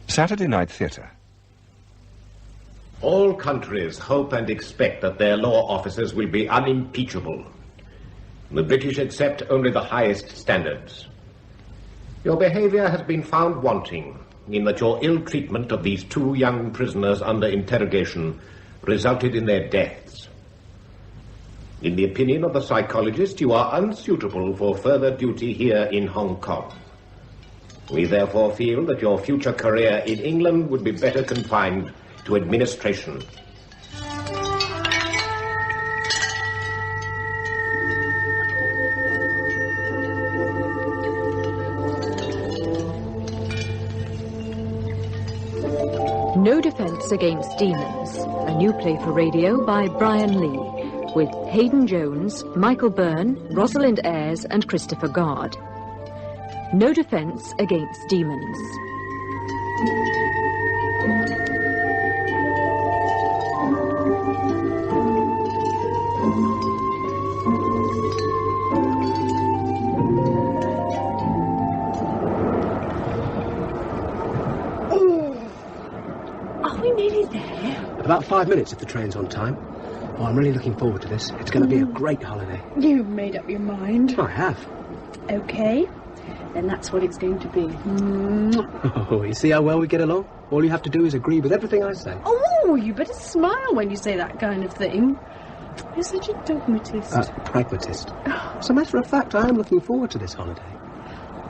Saturday night theatre. All countries hope and expect that their law officers will be unimpeachable. The British accept only the highest standards. Your behavior has been found wanting in that your ill treatment of these two young prisoners under interrogation resulted in their deaths. In the opinion of the psychologist, you are unsuitable for further duty here in Hong Kong. We therefore feel that your future career in England would be better confined to administration. No Defence Against Demons, a new play for radio by Brian Lee, with Hayden Jones, Michael Byrne, Rosalind Ayres and Christopher Guard. No Defence Against Demons. Are we nearly there? About 5 minutes if the train's on time. Oh, I'm really looking forward to this. It's going to be a great holiday. You've made up your mind. I have. Okay, then that's what it's going to be. Oh, you see how well we get along? All you have to do is agree with everything I say. Oh, you better smile when you say that kind of thing. You're such a dogmatist. Pragmatist. As a matter of fact, I am looking forward to this holiday.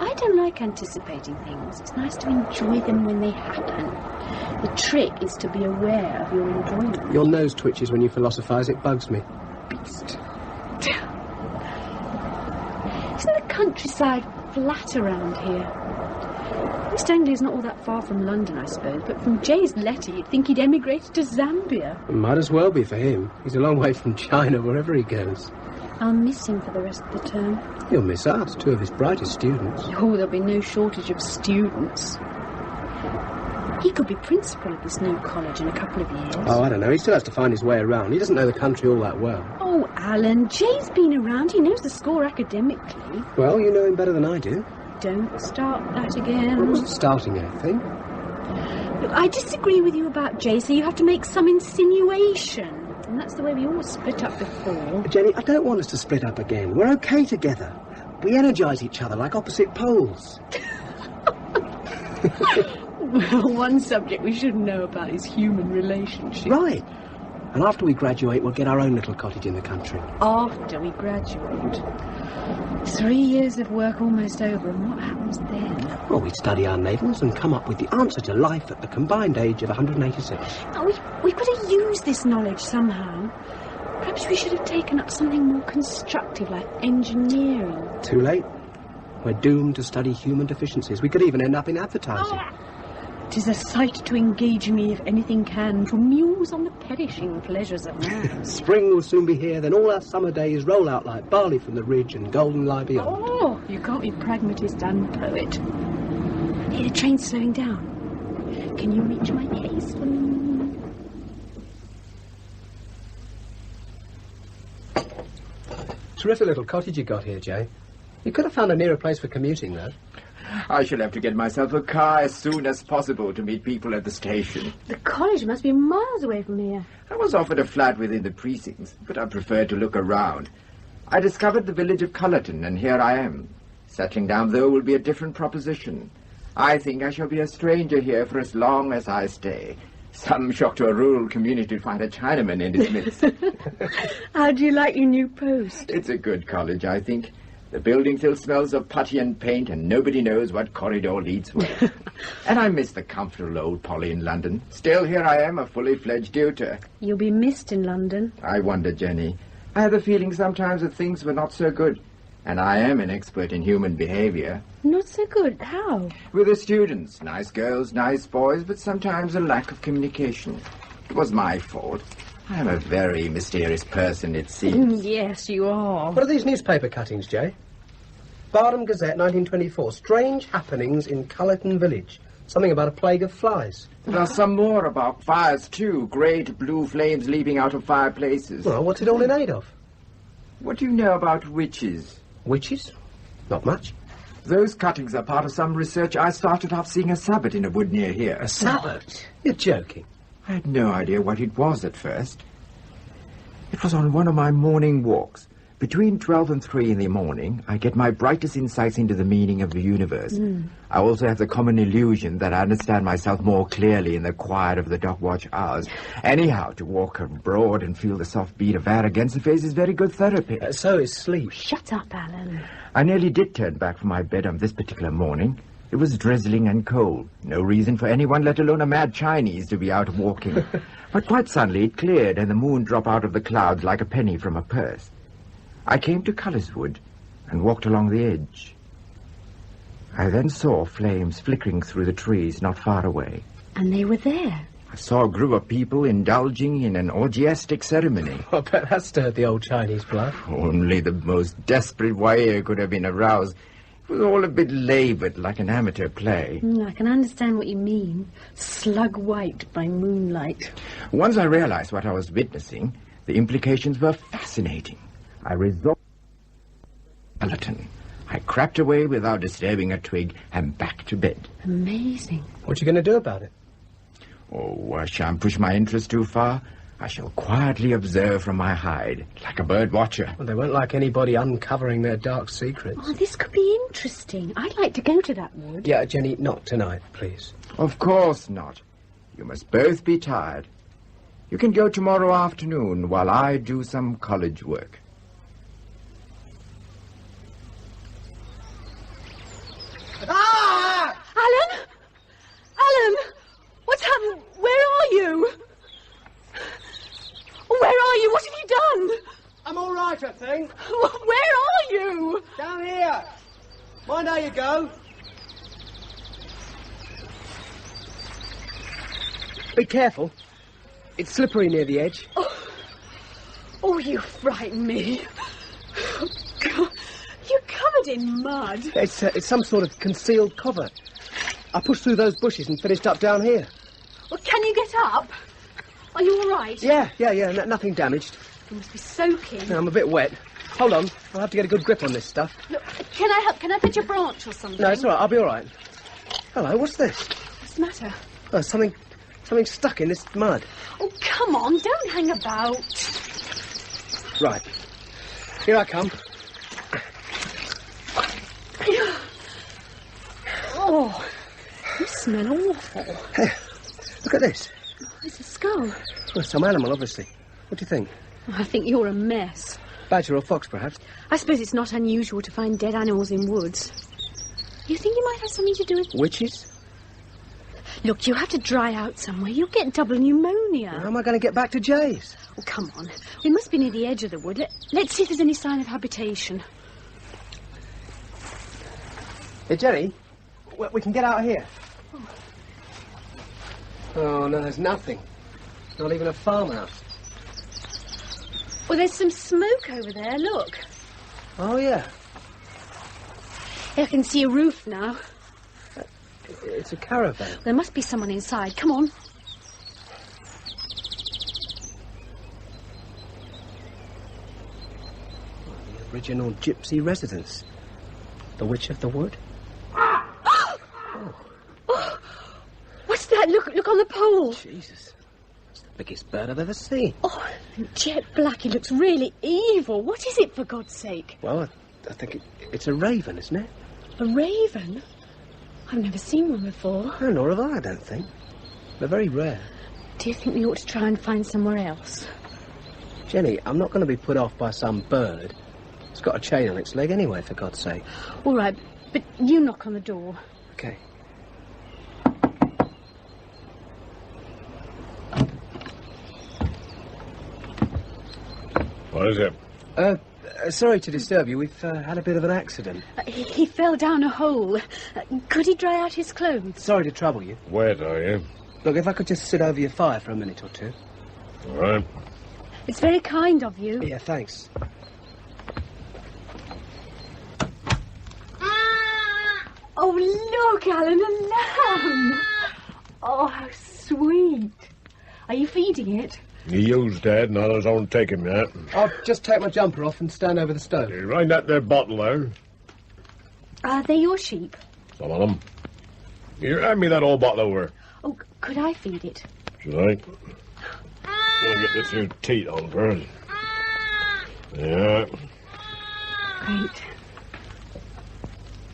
I don't like anticipating things. It's nice to enjoy them when they happen. The trick is to be aware of your enjoyment. Your nose twitches when you philosophise. It bugs me. Beast. Isn't the countryside flat around here? East Anglia's not all that far from London, I suppose, but from Jay's letter you'd think he'd emigrated to Zambia. It might as well be for him. He's a long way from China, wherever he goes. I'll miss him for the rest of the term. He'll miss us, two of his brightest students. Oh, there'll be no shortage of students. He could be principal of this new college in a couple of years. Oh, I don't know. He still has to find his way around. He doesn't know the country all that well. Oh, Alan, Jay's been around. He knows the score academically. Well, you know him better than I do. Don't start that again. I wasn't starting anything. Look, I disagree with you about Jay, so you have to make some insinuation. And that's the way we all split up before. Jenny, I don't want us to split up again. We're okay together. We energise each other like opposite poles. Well, one subject we should know about is human relationships. Right. And after we graduate, we'll get our own little cottage in the country. After we graduate? 3 years of work almost over, and what happens then? Well, we'd study our navels and come up with the answer to life at the combined age of 186. Oh, we've got to use this knowledge somehow. Perhaps we should have taken up something more constructive, like engineering. Too late. We're doomed to study human deficiencies. We could even end up in advertising. Oh. 'Tis a sight to engage me, if anything can, to muse on the perishing pleasures of man. Spring will soon be here, then all our summer days roll out like barley from the ridge and golden lie beyond. Oh, you can't be pragmatist and poet. Hey, the train's slowing down. Can you reach my pace for me? Terrific little cottage you got here, Jay. You could have found a nearer place for commuting, though. I shall have to get myself a car as soon as possible to meet people at the station. The college must be miles away from here. I was offered a flat within the precincts, but I preferred to look around. I discovered the village of Cullerton, and here I am. Settling down, though, will be a different proposition. I think I shall be a stranger here for as long as I stay. Some shock to a rural community to find a Chinaman in its midst. How do you like your new post? It's a good college, I think. The building still smells of putty and paint, and nobody knows what corridor leads where. And I miss the comfortable old Polly in London. Still, here I am, a fully fledged tutor. You'll be missed in London. I wonder, Jenny. I have the feeling sometimes that things were not so good. And I am an expert in human behavior. Not so good? How? With the students. Nice girls, nice boys, but sometimes a lack of communication. It was my fault. I am a very mysterious person, it seems. Yes, you are. What are these newspaper cuttings, Jay? Bardham Gazette, 1924. Strange happenings in Cullerton Village. Something about a plague of flies. There are some more about fires, too. Great blue flames leaping out of fireplaces. Well, what's it all in aid of? What do you know about witches? Witches? Not much. Those cuttings are part of some research I started off seeing a sabbat in a wood near here. A sabbat? You're joking. I had no idea what it was at first. It was on one of my morning walks. Between 12 and 3 in the morning, I get my brightest insights into the meaning of the universe. I also have the common illusion that I understand myself more clearly in the quiet of the dog watch hours. Anyhow, to walk abroad and feel the soft beat of air against the face is very good therapy. So is sleep. Shut up, Alan. I nearly did turn back from my bed on this particular morning. It was drizzling and cold. No reason for anyone, let alone a mad Chinese, to be out walking. But quite suddenly it cleared and the moon dropped out of the clouds like a penny from a purse. I came to Cullerswood and walked along the edge. I then saw flames flickering through the trees not far away. And they were there. I saw a group of people indulging in an orgiastic ceremony. I bet that stirred the old Chinese blood. Only the most desperate warrior could have been aroused. It was all a bit laboured, like an amateur play. I can understand what you mean. Slug white by moonlight. Once I realised what I was witnessing, the implications were fascinating. I resolved skeleton. I crept away without disturbing a twig and back to bed. Amazing. What are you going to do about it? Oh, I shan't push my interest too far. I shall quietly observe from my hide, like a bird watcher. Well, they won't like anybody uncovering their dark secrets. Oh, this could be interesting. I'd like to go to that wood. Yeah, Jenny, not tonight, please. Of course not. You must both be tired. You can go tomorrow afternoon while I do some college work. Ah! Alan! Alan! What's happened? Where are you? Where are you? What have you done? I'm all right, I think. Where are you? Down here. Mind how you go. Be careful. It's slippery near the edge. Oh, you frighten me. Oh, God. You're covered in mud. It's some sort of concealed covert. I pushed through those bushes and finished up down here. Well, can you get up? Are you all right? Yeah, nothing damaged. You must be soaking. I'm a bit wet. Hold on, I'll have to get a good grip on this stuff. Look, can I help? Can I fetch a branch or something? No, it's all right, I'll be all right. Hello, what's this? What's the matter? Oh, something stuck in this mud. Oh, come on, don't hang about. Right, here I come. Oh, you smell awful. Hey, look at this. It's a skull. Well, some animal, obviously. What do you think? I think you're a mess. Badger or fox, perhaps? I suppose it's not unusual to find dead animals in woods. You think you might have something to do with... Witches? Look, you have to dry out somewhere. You'll get double pneumonia. How am I going to get back to Jay's? Oh, come on. We must be near the edge of the wood. Let's see if there's any sign of habitation. Hey, Jenny, we can get out here. Oh, no, there's nothing. Not even a farmhouse. Well, there's some smoke over there, look. Oh, yeah. I can see a roof now. It's a caravan. There must be someone inside. Come on. The original gypsy residence. The Witch of the Wood. Oh. What's that? Look on the pole. Jesus. It's the biggest bird I've ever seen. Oh, jet black. It looks really evil. What is it, for God's sake? Well, I think it's a raven, isn't it? A raven? I've never seen one before. No, nor have I don't think. They're very rare. Do you think we ought to try and find somewhere else? Jenny, I'm not going to be put off by some bird. It's got a chain on its leg anyway, for God's sake. All right, but you knock on the door. Okay. What is it? Sorry to disturb you. We've had a bit of an accident. He fell down a hole. Could he dry out his clothes? Sorry to trouble you. Wet, are you? Look, if I could just sit over your fire for a minute or two. All right. It's very kind of you. Yeah, thanks. Oh, look, Alan, a lamb. Oh, how sweet. Are you feeding it? He used Dad, and others won't take him yet. I'll just take my jumper off and stand over the stove. You right that there bottle there. Are they your sheep? Some of them. Here, hand me that old bottle over. Oh, could I feed it? Should I? I'll get this here teat on first. Yeah. Great.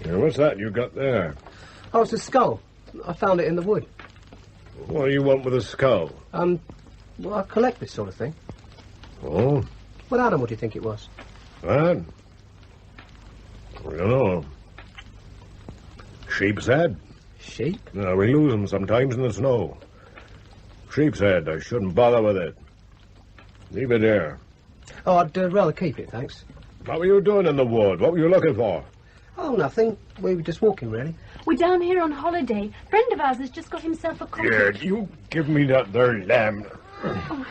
Here, what's that you got there? Oh, it's a skull. I found it in the wood. What do you want with a skull? Well, I collect this sort of thing. Oh? What animal do you think it was? That? I don't know. Sheep's head. Sheep? No, we lose them sometimes in the snow. Sheep's head. I shouldn't bother with it. Leave it there. Oh, I'd rather keep it, thanks. What were you doing in the wood? What were you looking for? Oh, nothing. We were just walking, really. We're down here on holiday. A friend of ours has just got himself a cottage. Here, you give me that there lamb. Oh.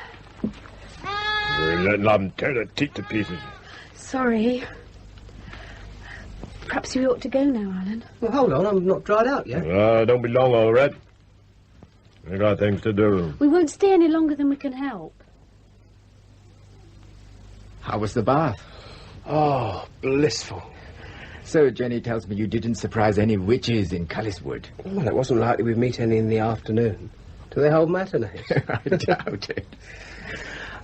You're letting them tear the teeth to pieces. Sorry. Perhaps we ought to go now, Alan. Well, hold on. I'm not dried out yet. Don't be long, all right. I got things to do. We won't stay any longer than we can help. How was the bath? Oh, blissful. So Jenny tells me you didn't surprise any witches in Culliswood. Well, it wasn't likely we'd meet any in the afternoon. Do they hold matinees? I doubt it.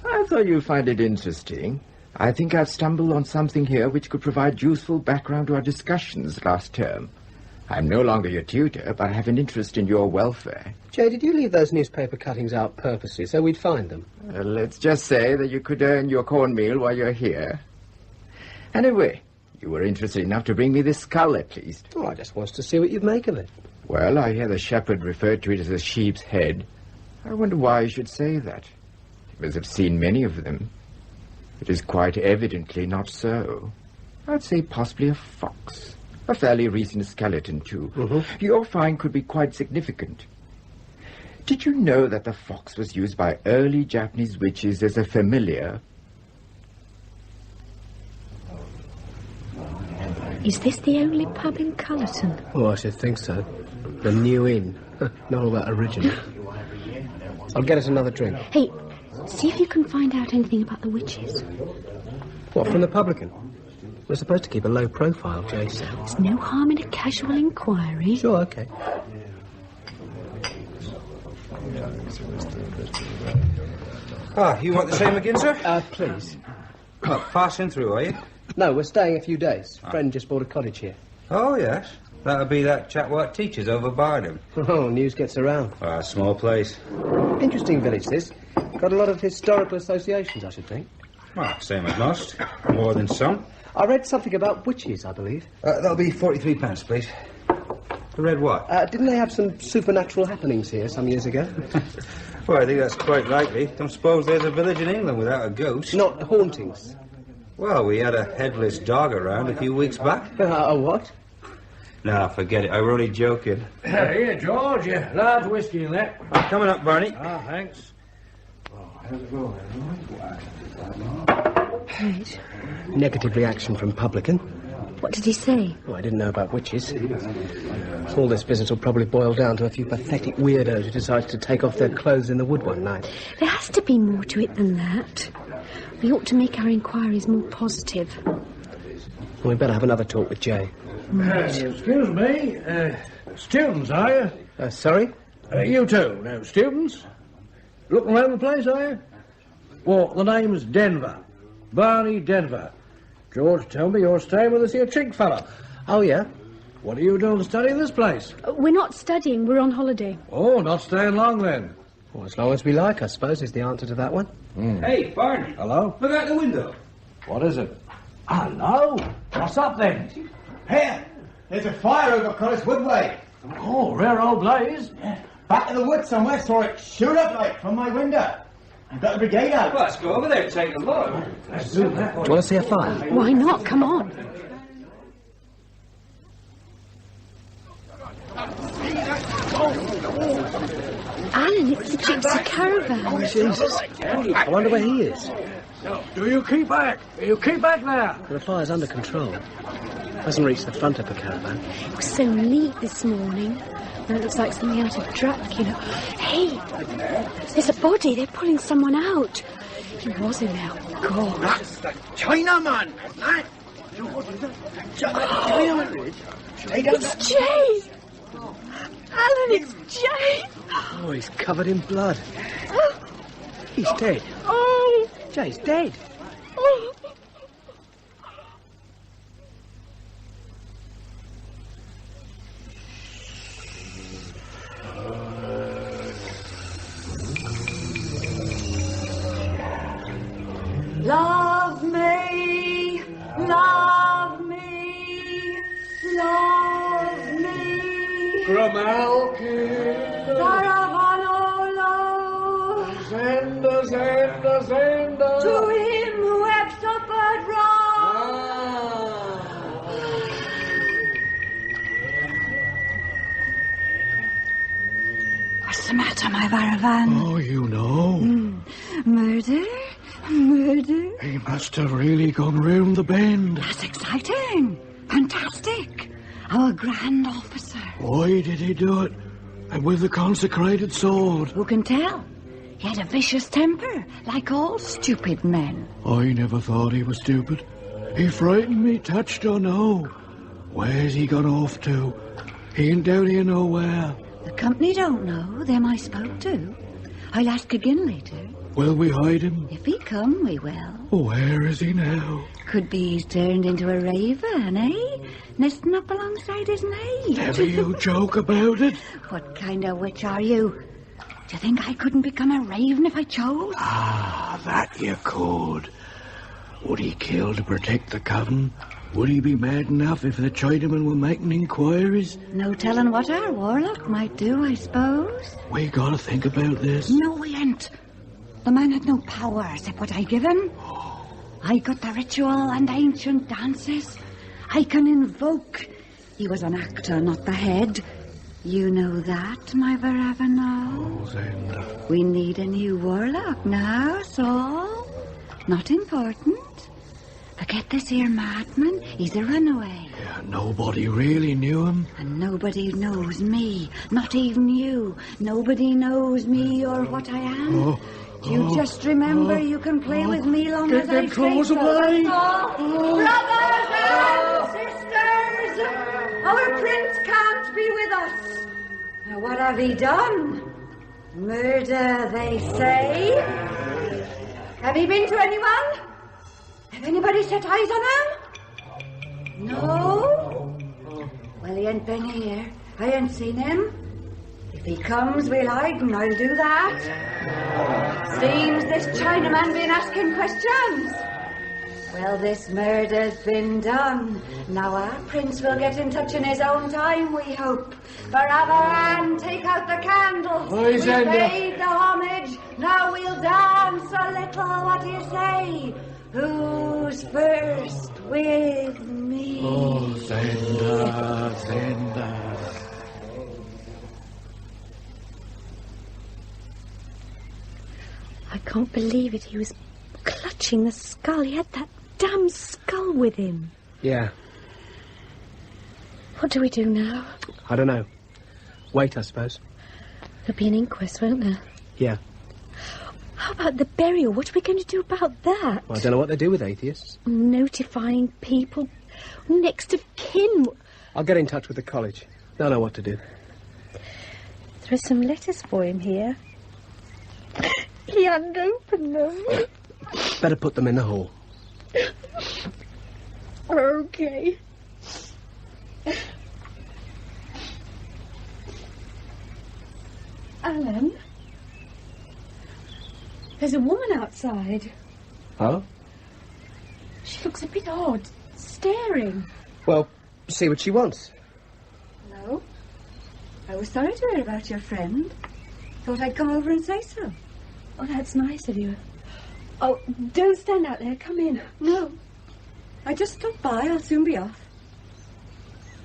I thought you'd find it interesting. I think I've stumbled on something here which could provide useful background to our discussions last term. I'm no longer your tutor, but I have an interest in your welfare. Jay, did you leave those newspaper cuttings out purposely so we'd find them? Let's just say that you could earn your cornmeal while you're here. Anyway, you were interested enough to bring me this skull, at least. Oh, I just wanted to see what you'd make of it. Well, I hear the shepherd referred to it as a sheep's head. I wonder why you should say that. You must have seen many of them. It is quite evidently not so. I'd say possibly a fox. A fairly recent skeleton, too. Mm-hmm. Your find could be quite significant. Did you know that the fox was used by early Japanese witches as a familiar? Is this the only pub in Cullerton? Oh, I should think so. The New Inn. Not all that original. I'll get us another drink. Hey, see if you can find out anything about the witches. What, from the publican? We're supposed to keep a low profile, Jay said. There's no harm in a casual inquiry. Sure, okay. You want the same again, sir? Please. What, passing through, are you? No, we're staying a few days. Friend just bought a cottage here. Oh, yes. That'll be that chap what teaches over Barnum. Oh, news gets around. Small place. Interesting village, this. Got a lot of historical associations, I should think. Same as most. More than some. I read something about witches, I believe. That'll be 43 pence, please. Read what? Didn't they have some supernatural happenings here some years ago? Well, I think that's quite likely. Don't suppose there's a village in England without a ghost. Not hauntings. Well, we had a headless dog around a few weeks back. A what? No, forget it. I were only joking. Here, George. Yeah, large whiskey in there. Coming up, Barney. Thanks. Right. Negative reaction from publican. What did he say? Oh, I didn't know about witches. All this business will probably boil down to a few pathetic weirdos who decided to take off their clothes in the wood one night. There has to be more to it than that. We ought to make our inquiries more positive. Well, we better have another talk with Jay. Excuse me. Students, are you? Sorry? You too, no students? Looking around the place, are you? Well, the name's Denver. Barney Denver. George told me you're staying with us here, Chink fella. Oh, yeah? What are you doing to study this place? We're not studying, we're on holiday. Oh, not staying long then. Well, as long as we like, I suppose, is the answer to that one. Hey, Barney. Hello? Look out the window. What is it? Hello? What's up then? Here, there's a fire over Culliswood Way. Oh, rare old blaze. Back in the woods somewhere, saw it shoot up like from my window. I've got the brigade out. Well, let's go over there and take a look. Let's do that. Do you want to see a fire? Why not? Come on. Alan, it's the gypsy caravan. Jesus. I wonder where he is. Do you keep back? You keep back there. The fire's under control. Hasn't reached the front of the caravan. It was so neat this morning. Now it looks like something out of Dracula. Hey, there's a body. They're pulling someone out. He was in there. God. That's the Chinaman, that. It's Jay! Alan, it's Jay! Oh, he's covered in blood. He's dead. Oh! Jay's dead. Oh! Love me, love me, love me. From Alkin. Saravanolo. Zenda, Zenda, Zenda. To him who have suffered wrong. What's the matter, my Varavan? Oh, you know. Murder? Murder? He must have really gone round the bend. That's exciting. Fantastic. Our grand officer. Why did he do it? And with the consecrated sword? Who can tell? He had a vicious temper, like all stupid men. I never thought he was stupid. He frightened me, touched or no. Where's he gone off to? He ain't down here nowhere. The company don't know, them I spoke to. I'll ask again later. Will we hide him? If he come, we will. Where is he now? Could be he's turned into a raven, eh? Nesting up alongside his mate. Never you joke about it. What kind of witch are you? Do you think I couldn't become a raven if I chose? Ah, that you could. Would he kill to protect the coven? Would he be mad enough if the Chinamen were making inquiries? No telling what our warlock might do, I suppose. We gotta think about this. No, we ain't. The man had no power except what I give him. I got the ritual and ancient dances. I can invoke. He was an actor, not the head. You know that, my Varavano. Oh, Zenda. We need a new warlock now, so not important. Forget this here madman. He's a runaway. Yeah, nobody really knew him. And nobody knows me. Not even you. Nobody knows me or what I am. You just remember you can play with me long as I say so. Away. Brothers and sisters, our prince can't be with us. Now what have he done? Murder, they say. Have he been to anyone? Have anybody set eyes on him? No? Well, he ain't been here. I ain't seen him. If he comes, we'll hide and I'll do that. Seems this Chinaman been asking questions. Well, this murder's been done. Now our prince will get in touch in his own time, we hope. Barabaran, take out the candles. We've paid the homage. Now we'll dance a little. What do you say? Who's first with me? Oh, Zenda, Zenda. I can't believe it. He was clutching the skull. He had that damn skull with him. Yeah. What do we do now? I don't know. Wait, I suppose. There'll be an inquest, won't there? Yeah. How about the burial? What are we going to do about that? Well, I don't know what they do with atheists. Notifying people. Next of kin. I'll get in touch with the college. They'll know what to do. There are some letters for him here. He hadn't opened them. Better put them in the hall. Okay. Alan? There's a woman outside. Oh? She looks a bit odd, staring. Well, see what she wants. Hello? I was sorry to hear about your friend. Thought I'd come over and say so. Oh, that's nice of you. Oh, don't stand out there. Come in. No. I just stopped by. I'll soon be off.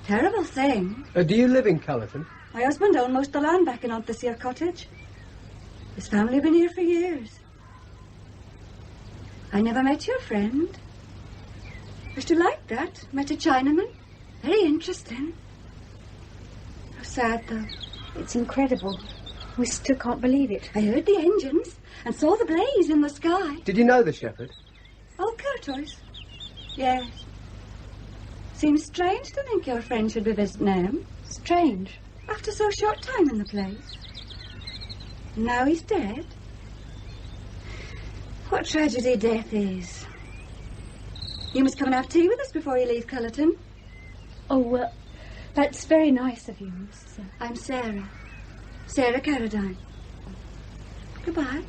Terrible thing. Do you live in Cullerton? My husband owned most of the land back in Onthesere Cottage. His family have been here for years. I never met your friend. I should like that. Met a Chinaman. Very interesting. How sad, though. It's incredible. We still can't believe it. I heard the engines and saw the blaze in the sky. Did you know the shepherd? Oh, Curtois. Yes. Seems strange to think your friend should be visiting him. Strange. After so short time in the place. Now he's dead. What tragedy death is. You must come and have tea with us before you leave Cullerton. Oh, well, that's very nice of you, Miss... I'm Sarah. Sarah Carradine. Goodbye.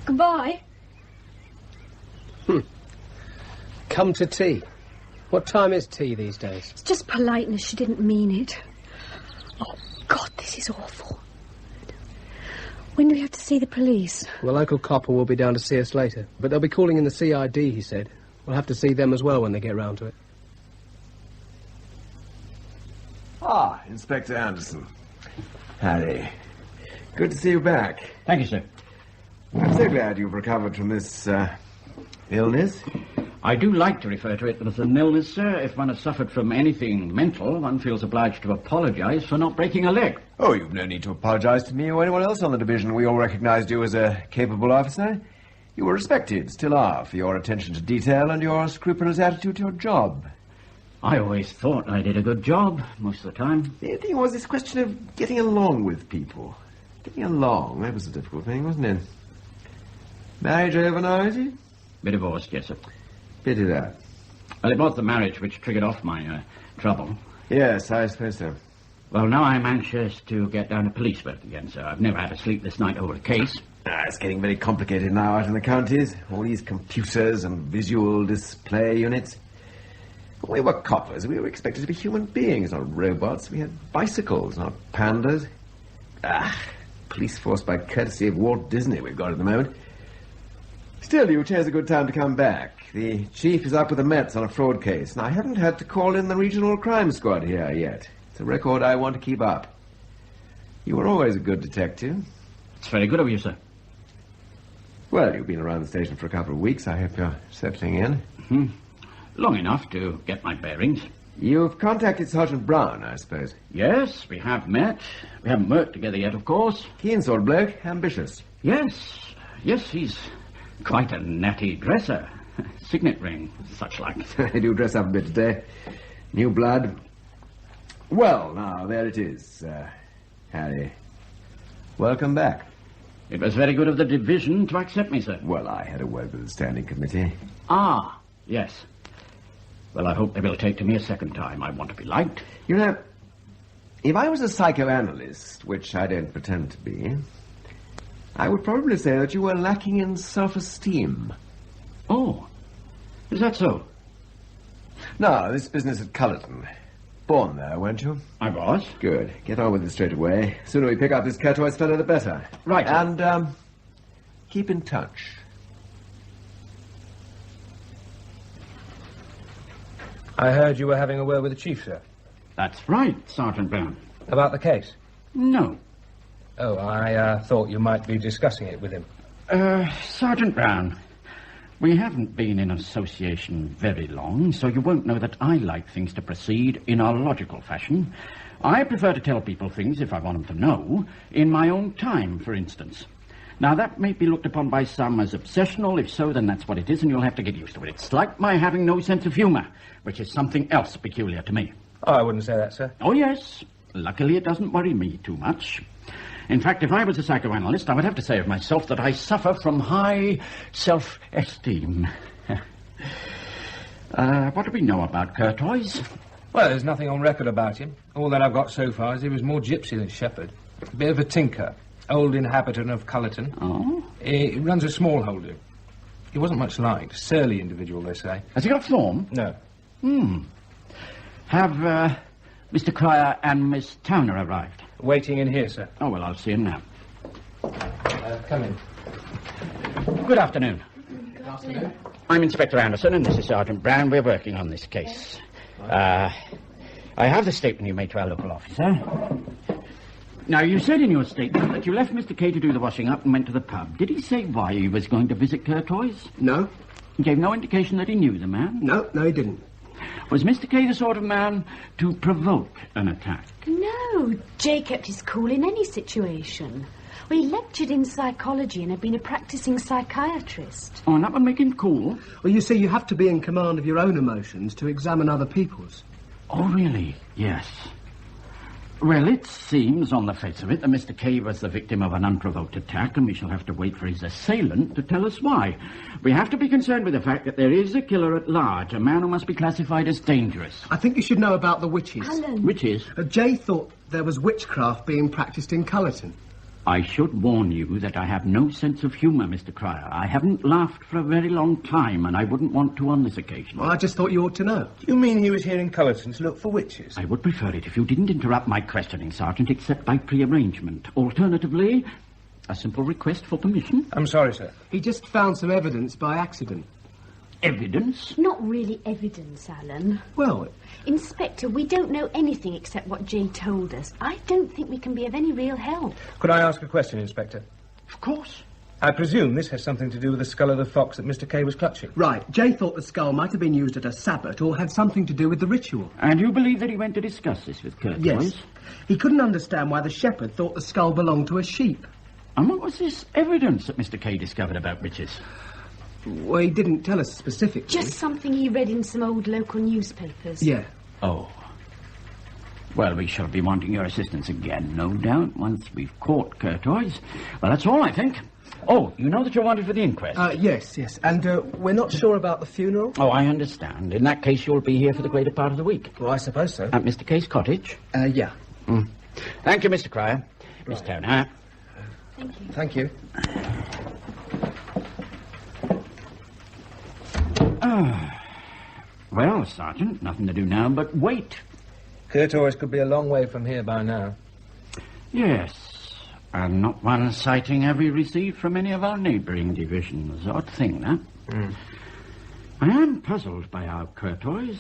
Goodbye. Come to tea. What time is tea these days? It's just politeness. She didn't mean it. Oh, God, this is awful. When do we have to see the police? The local copper will be down to see us later. But they'll be calling in the CID, he said. We'll have to see them as well when they get round to it. Ah, Inspector Anderson. Harry. Good to see you back. Thank you, sir. I'm so glad you've recovered from this, illness. I do like to refer to it as an illness, sir. If one has suffered from anything mental, one feels obliged to apologise for not breaking a leg. Oh, you've no need to apologise to me or anyone else on the division. We all recognised you as a capable officer. You were respected, still are, for your attention to detail and your scrupulous attitude to your job. I always thought I did a good job, most of the time. The thing was this question of getting along with people. Getting along, that was a difficult thing, wasn't it? Marriage over now, is it? We're divorced, yes, sir. Pity that. Well, it was the marriage which triggered off my trouble. Yes, I suppose so. Well, now I'm anxious to get down to police work again, sir. I've never had a sleepless night over a case. It's getting very complicated now out in the counties. All these computers and visual display units. When we were coppers, we were expected to be human beings, not robots. We had bicycles, not pandas. Police force by courtesy of Walt Disney we've got at the moment. Still, you chose a good time to come back. The chief is up with the Mets on a fraud case, and I haven't had to call in the regional crime squad here yet. It's a record I want to keep up. You were always a good detective. It's very good of you, sir. Well, you've been around the station for a couple of weeks. I hope you're settling in. Mm-hmm. Long enough to get my bearings. You've contacted Sergeant Brown, I suppose. Yes, we have met. We haven't worked together yet, of course. Keen sort of bloke, ambitious. Yes, he's quite a natty dresser. Signet ring, such like. I do dress up a bit today. New blood. Well, now, there it is, Harry. Welcome back. It was very good of the division to accept me, sir. Well, I had a word with the standing committee. Ah, yes. Well, I hope they will take to me a second time. I want to be liked. You know, if I was a psychoanalyst, which I don't pretend to be, I would probably say that you were lacking in self-esteem. Oh, is that so? Now, this business at Cullerton. Born there, weren't you? I was. Good. Get on with it straight away. The sooner we pick up this Curtois fellow, the better. Right. And, keep in touch. I heard you were having a word with the chief, sir. That's right, Sergeant Brown. About the case? No. Oh, I thought you might be discussing it with him. Sergeant Brown, we haven't been in association very long, so you won't know that I like things to proceed in a logical fashion. I prefer to tell people things, if I want them to know, in my own time, for instance. Now, that may be looked upon by some as obsessional. If so, then that's what it is, and you'll have to get used to it. It's like my having no sense of humour, which is something else peculiar to me. Oh, I wouldn't say that, sir. Oh, yes. Luckily, it doesn't worry me too much. In fact, if I was a psychoanalyst, I would have to say of myself that I suffer from high self-esteem. What do we know about Curtois? Well, there's nothing on record about him. All that I've got so far is he was more gypsy than shepherd. A bit of a tinker. Old inhabitant of Cullerton. Oh? He runs a small holding. He wasn't much liked. Surly individual, they say. Has he got form? No. Have Mr. Cryer and Miss Towner arrived? Waiting in here, sir. Oh, well, I'll see him now. Come in. Good afternoon. Good afternoon. I'm Inspector Anderson, and this is Sergeant Brown. We're working on this case. I have the statement you made to our local officer. Now, you said in your statement that you left Mr. K to do the washing up and went to the pub. Did he say why he was going to visit Curtois? No. He gave no indication that he knew the man? No, he didn't. Was Mr. K the sort of man to provoke an attack? No, Jay kept his cool in any situation. Well, he lectured in psychology and had been a practising psychiatrist. Oh, and that would make him cool? Well, you see, you have to be in command of your own emotions to examine other people's. Oh, really? Yes. Well, it seems, on the face of it, that Mr. K was the victim of an unprovoked attack, and we shall have to wait for his assailant to tell us why. We have to be concerned with the fact that there is a killer at large, a man who must be classified as dangerous. I think you should know about the witches. Alan. Witches? Jay thought there was witchcraft being practised in Cullerton. I should warn you that I have no sense of humour, Mr. Cryer. I haven't laughed for a very long time, and I wouldn't want to on this occasion. Well, I just thought you ought to know. You mean he was here in Cullerton to look for witches? I would prefer it if you didn't interrupt my questioning, Sergeant, except by pre-arrangement. Alternatively, a simple request for permission. I'm sorry, sir. He just found some evidence by accident. Evidence? Not really evidence, Alan. Well... Inspector, we don't know anything except what Jay told us. I don't think we can be of any real help. Could I ask a question, Inspector? Of course. I presume this has something to do with the skull of the fox that Mr. K was clutching. Right. Jay thought the skull might have been used at a sabbat or had something to do with the ritual. And you believe that he went to discuss this with Curtis? Yes. He couldn't understand why the shepherd thought the skull belonged to a sheep. And what was this evidence that Mr. K discovered about witches? Well, he didn't tell us specifically. Just something he read in some old local newspapers. Yeah. Oh. Well, we shall be wanting your assistance again, no doubt, once we've caught Curtois. Well, that's all, I think. Oh, you know that you're wanted for the inquest? Yes. And we're not sure about the funeral. Oh, I understand. In that case, you'll be here for the greater part of the week. Well, I suppose so. At Mr. K's cottage? Yeah. Thank you, Mr. Cryer. Miss Toner. Thank you. Thank you. Well, Sergeant, nothing to do now but wait. Curtois could be a long way from here by now. Yes, and not one sighting have we received from any of our neighbouring divisions. Odd thing, that. I am puzzled by our Curtois.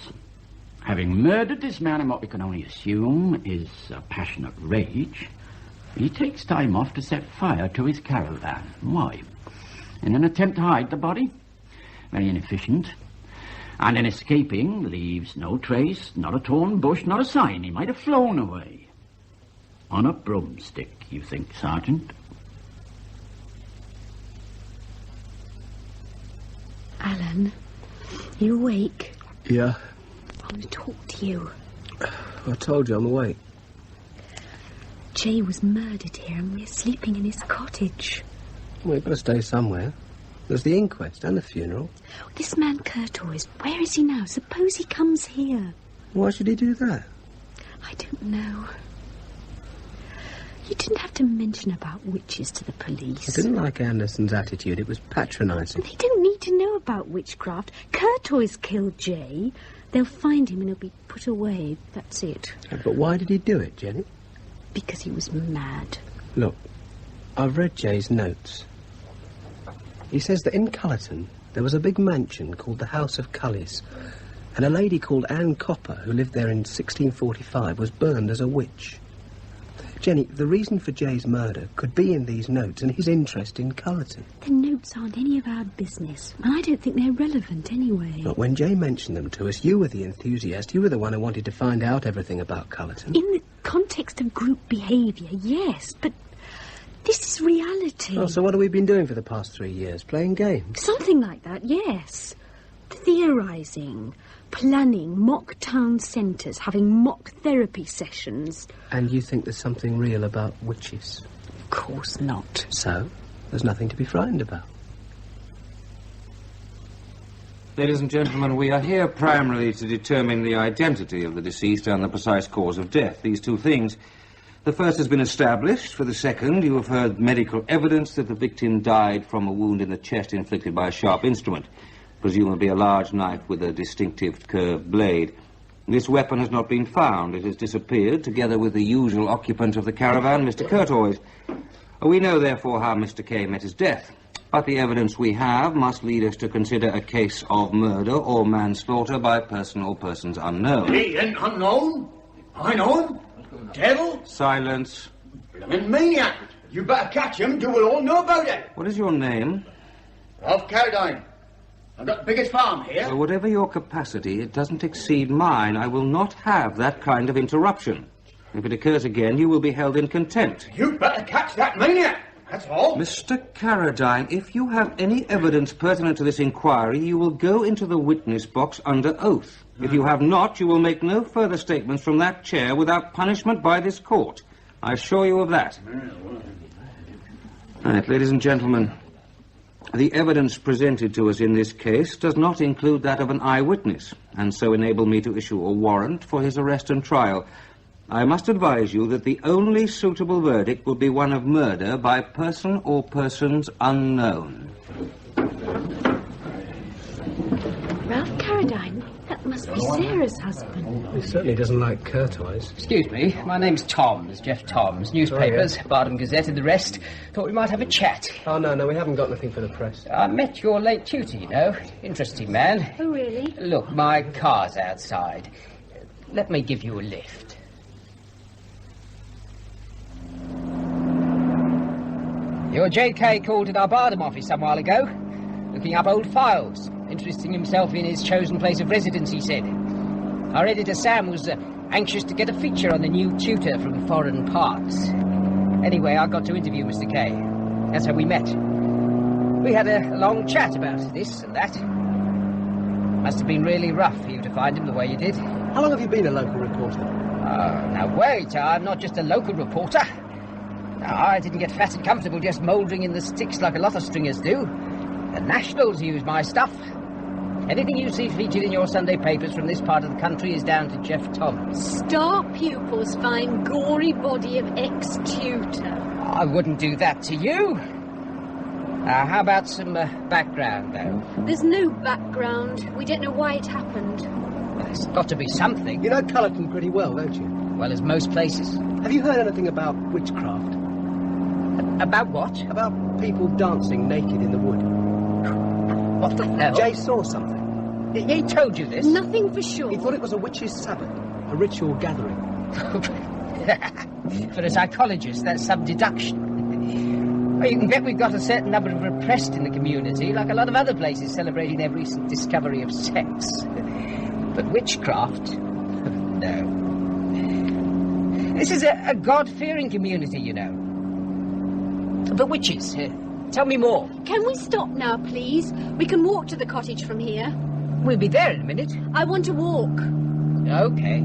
Having murdered this man in what we can only assume is a passionate rage, he takes time off to set fire to his caravan. Why? In an attempt to hide the body? Very inefficient. And in escaping, leaves no trace, not a torn bush, not a sign. He might have flown away. On a broomstick, you think, Sergeant? Alan, you awake? Yeah. I want to talk to you. I told you I'm awake. Jay was murdered here and we're sleeping in his cottage. We've got to stay somewhere. There's the inquest and the funeral. This man Curtois, where is he now? Suppose he comes here. Why should he do that? I don't know. You didn't have to mention about witches to the police. I didn't like Anderson's attitude. It was patronising. They don't need to know about witchcraft. Curtois killed Jay. They'll find him and he'll be put away. That's it. But why did he do it, Jenny? Because he was mad. Look, I've read Jay's notes. He says that in Cullerton there was a big mansion called the House of Cullis, and a lady called Anne Copper, who lived there in 1645, was burned as a witch. Jenny, the reason for Jay's murder could be in these notes and his interest in Cullerton. The notes aren't any of our business, and I don't think they're relevant anyway. But when Jay mentioned them to us, you were the enthusiast. You were the one who wanted to find out everything about Cullerton. In the context of group behaviour, yes, but this is reality. Oh, so what have we been doing for the past 3 years? Playing games? Something like that, yes. Theorising, planning mock town centres, having mock therapy sessions. And you think there's something real about witches? Of course not. So, there's nothing to be frightened about. Ladies and gentlemen, we are here primarily to determine the identity of the deceased and the precise cause of death. These two things. The first has been established. For the second, you have heard medical evidence that the victim died from a wound in the chest inflicted by a sharp instrument, presumably a large knife with a distinctive curved blade. This weapon has not been found. It has disappeared, together with the usual occupant of the caravan, Mr. Curtois. We know, therefore, how Mr. K met his death. But the evidence we have must lead us to consider a case of murder or manslaughter by person or persons unknown. He ain't unknown. I know him. Devil. Silence. Blimmin' maniac. You better catch him, you will all know about it. What is your name? Ralph Carradine. I've got the biggest farm here. Well, whatever your capacity, it doesn't exceed mine. I will not have that kind of interruption. If it occurs again, you will be held in contempt. You'd better catch that maniac, that's all. Mr. Carradine, if you have any evidence pertinent to this inquiry, you will go into the witness box under oath. If you have not, you will make no further statements from that chair without punishment by this court. I assure you of that. Right, ladies and gentlemen, the evidence presented to us in this case does not include that of an eyewitness, and so enable me to issue a warrant for his arrest and trial. I must advise you that the only suitable verdict will be one of murder by person or persons unknown. Ralph Carradine? That must be Sarah's husband. He certainly doesn't like Courtois. Excuse me, my name's Toms, Jeff Toms. Newspapers, Bardham Gazette and the rest. Thought we might have a chat. Oh, no, we haven't got anything for the press. I met your late tutor, you know. Interesting man. Oh, really? Look, my car's outside. Let me give you a lift. Your J.K. called at our Bardham office some while ago, looking up old files, interesting himself in his chosen place of residence, he said. Our editor Sam was anxious to get a feature on the new tutor from foreign parts. Anyway, I got to interview Mr. K. That's how we met. We had a long chat about this and that. Must have been really rough for you to find him the way you did. How long have you been a local reporter? Now wait, I'm not just a local reporter. No, I didn't get fat and comfortable just mouldering in the sticks like a lot of stringers do. The Nationals use my stuff. Anything you see featured in your Sunday papers from this part of the country is down to Jeff Thomas. Star pupils find gory body of ex-tutor. I wouldn't do that to you. How about some background, though? There's no background. We don't know why it happened. There's got to be something. You know Cullerton pretty well, don't you? Well as most places. Have you heard anything about witchcraft? About what? About people dancing naked in the wood. What the hell? Jay saw something. He told you this? Nothing for sure. He thought it was a witch's sabbath, a ritual gathering. For a psychologist, that's some deduction. Well, you can bet we've got a certain number of repressed in the community, like a lot of other places celebrating their recent discovery of sex. But witchcraft? No. This is a God-fearing community, you know. But witches, tell me more. Can we stop now, please? We can walk to the cottage from here. We'll be there in a minute. I want to walk. Okay.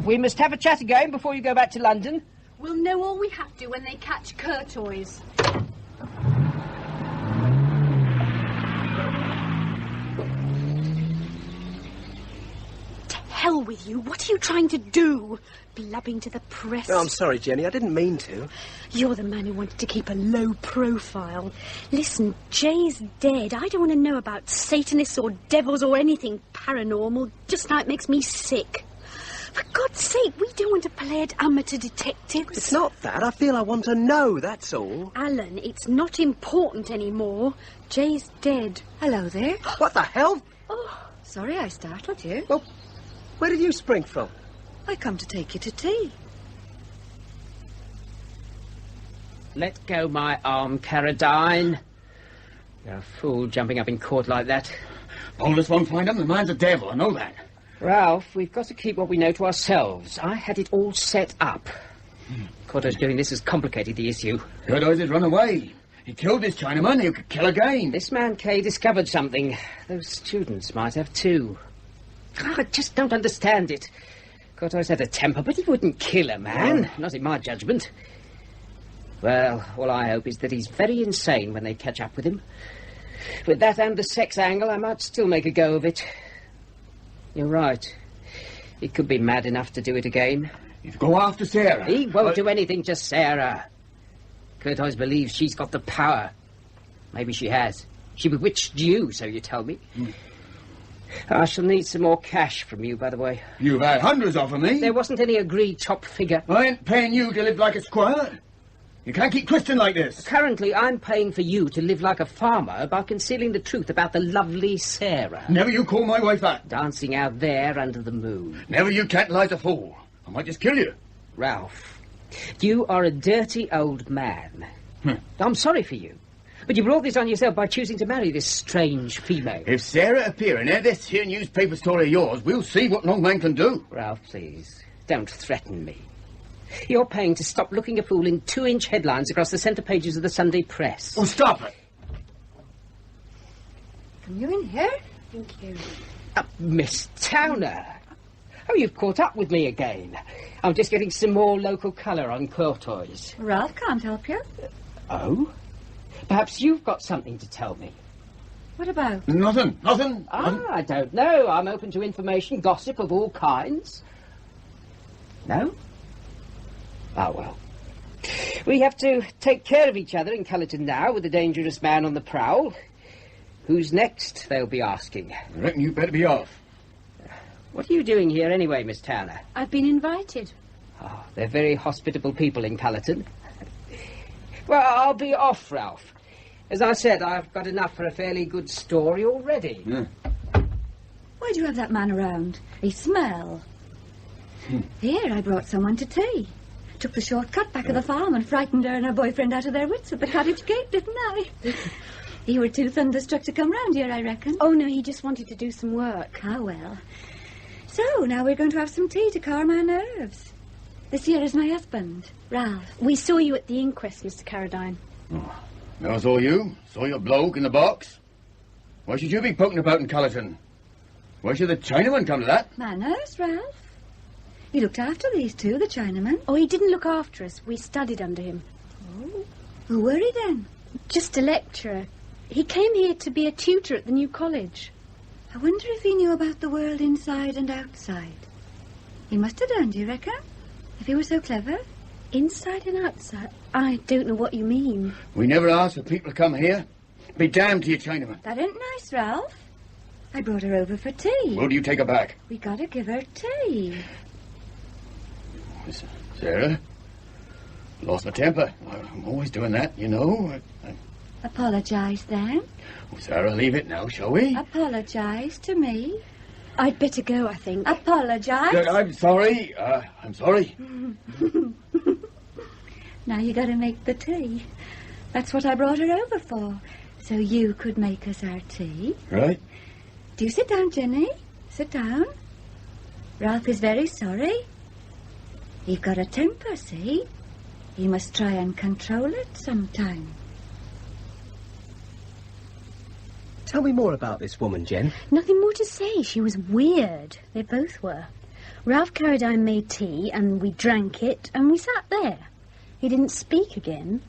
We must have a chat again before you go back to London. We'll know all we have to when they catch Courtois. Hell with you. What are you trying to do? Blabbing to the press. No, I'm sorry, Jenny. I didn't mean to. You're the man who wanted to keep a low profile. Listen, Jay's dead. I don't want to know about Satanists or devils or anything paranormal. Just now it makes me sick. For God's sake, we don't want to play at amateur detectives. It's not that. I feel I want to know, that's all. Alan, it's not important anymore. Jay's dead. Hello there. What the hell? Oh, sorry I startled you. Well, where did you spring from? I come to take you to tea. Let go my arm, Carradine. You're a fool jumping up in court like that. Boldest won't find him. The man's a devil, I know that. Ralph, we've got to keep what we know to ourselves. I had it all set up. Courtois doing this has complicated the issue. Courtois has run away. He killed this Chinaman, he could kill again. This man Kay discovered something. Those students might have too. I just don't understand it. Courtois had a temper, but he wouldn't kill a man. Not in my judgment. Well, all I hope is that he's very insane when they catch up with him. With that and the sex angle, I might still make a go of it. You're right. He could be mad enough to do it again. He'd go after Sarah. He won't do anything to Sarah. Courtois believes she's got the power. Maybe she has. She bewitched you, so you tell me. I shall need some more cash from you, by the way. You've had hundreds of me. There wasn't any agreed top figure. I ain't paying you to live like a squire. You can't keep twisting like this. Currently, I'm paying for you to live like a farmer by concealing the truth about the lovely Sarah. Never you call my wife that. Dancing out there under the moon. Never you tantalize a fool. I might just kill you. Ralph, you are a dirty old man. I'm sorry for you. But you brought this on yourself by choosing to marry this strange female. If Sarah appear in this here newspaper story of yours, we'll see what an old man can do. Ralph, please, don't threaten me. You're paying to stop looking a fool in 2-inch headlines across the centre pages of the Sunday Press. Oh, stop it! Come you in here? Thank you. Miss Towner. Oh, you've caught up with me again. I'm just getting some more local colour on Courtois. Ralph can't help you. Oh? Perhaps you've got something to tell me. What about? Nothing. I don't know. I'm open to information, gossip of all kinds. No? Ah, well. We have to take care of each other in Cullerton now, with a dangerous man on the prowl. Who's next, they'll be asking. I reckon you better be off. What are you doing here anyway, Miss Towner? I've been invited. Oh, they're very hospitable people in Cullerton. Well, I'll be off, Ralph. As I said, I've got enough for a fairly good story already. Yeah. Why do you have that man around? He smell. Here, I brought someone to tea. Took the shortcut back of the farm and frightened her and her boyfriend out of their wits at the cottage gate, didn't I? You were too thunderstruck to come round here, I reckon. Oh, no, he just wanted to do some work. Ah, well. So, now we're going to have some tea to calm our nerves. This here is my husband, Ralph. We saw you at the inquest, Mr. Carradine. Oh, I saw you. Saw your bloke in the box. Why should you be poking about in Cullerton? Why should the Chinaman come to that? Manners, Ralph. He looked after these two, the Chinaman. Oh, he didn't look after us. We studied under him. Oh. Who were he then? Just a lecturer. He came here to be a tutor at the new college. I wonder if he knew about the world inside and outside. He must have done, do you reckon? If he was so clever? Inside and outside? I don't know what you mean. We never asked for people to come here. Be damned to you, Chinaman. That ain't nice, Ralph. I brought her over for tea. Well, do you take her back? We gotta give her tea. Sarah, lost my temper. I'm always doing that, you know. Apologise, then. Oh, Sarah, leave it now, shall we? Apologise to me. I'd better go, I think. Apologise. I'm sorry. I'm sorry. Now you gotta make the tea. That's what I brought her over for. So you could make us our tea. Right. Do sit down, Jenny. Sit down. Ralph is very sorry. He's got a temper, see? He must try and control it sometime. Tell me more about this woman, Jen. Nothing more to say. She was weird. They both were. Ralph Carradine made tea, and we drank it, and we sat there. He didn't speak again.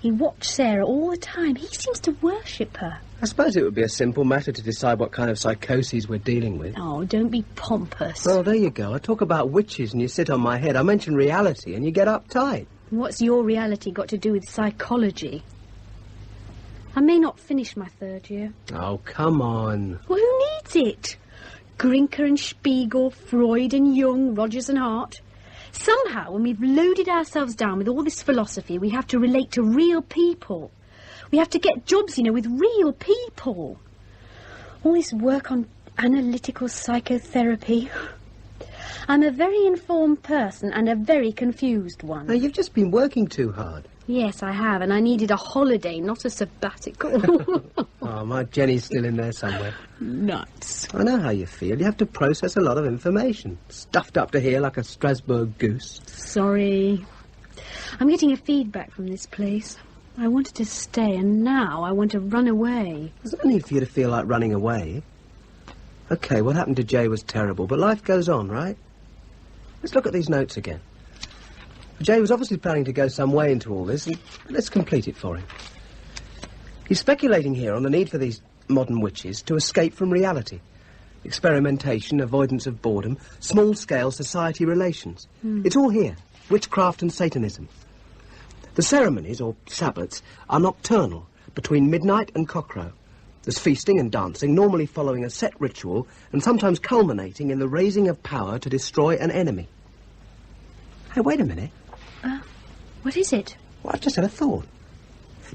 He watched Sarah all the time. He seems to worship her. I suppose it would be a simple matter to decide what kind of psychoses we're dealing with. Oh, don't be pompous. Well, there you go. I talk about witches and you sit on my head. I mention reality and you get uptight. What's your reality got to do with psychology? I may not finish my 3rd year. Oh, come on. Well, who needs it? Grinker and Spiegel, Freud and Jung, Rogers and Hart. Somehow, when we've loaded ourselves down with all this philosophy, we have to relate to real people. We have to get jobs, you know, with real people. All this work on analytical psychotherapy. I'm a very informed person and a very confused one. Now, you've just been working too hard. Yes, I have, and I needed a holiday, not a sabbatical. Oh, my Jenny's still in there somewhere. Nuts. I know how you feel. You have to process a lot of information. Stuffed up to here like a Strasbourg goose. Sorry. I'm getting a feedback from this place. I wanted to stay, and now I want to run away. There's no need for you to feel like running away. OK, what happened to Jay was terrible, but life goes on, right? Let's look at these notes again. Jay was obviously planning to go some way into all this, and let's complete it for him. He's speculating here on the need for these modern witches to escape from reality. Experimentation, avoidance of boredom, small-scale society relations. It's all here. Witchcraft and Satanism. The ceremonies, or sabbats, are nocturnal, between midnight and cockcrow. There's feasting and dancing, normally following a set ritual, and sometimes culminating in the raising of power to destroy an enemy. Hey, wait a minute. What is it? Well, I've just had a thought.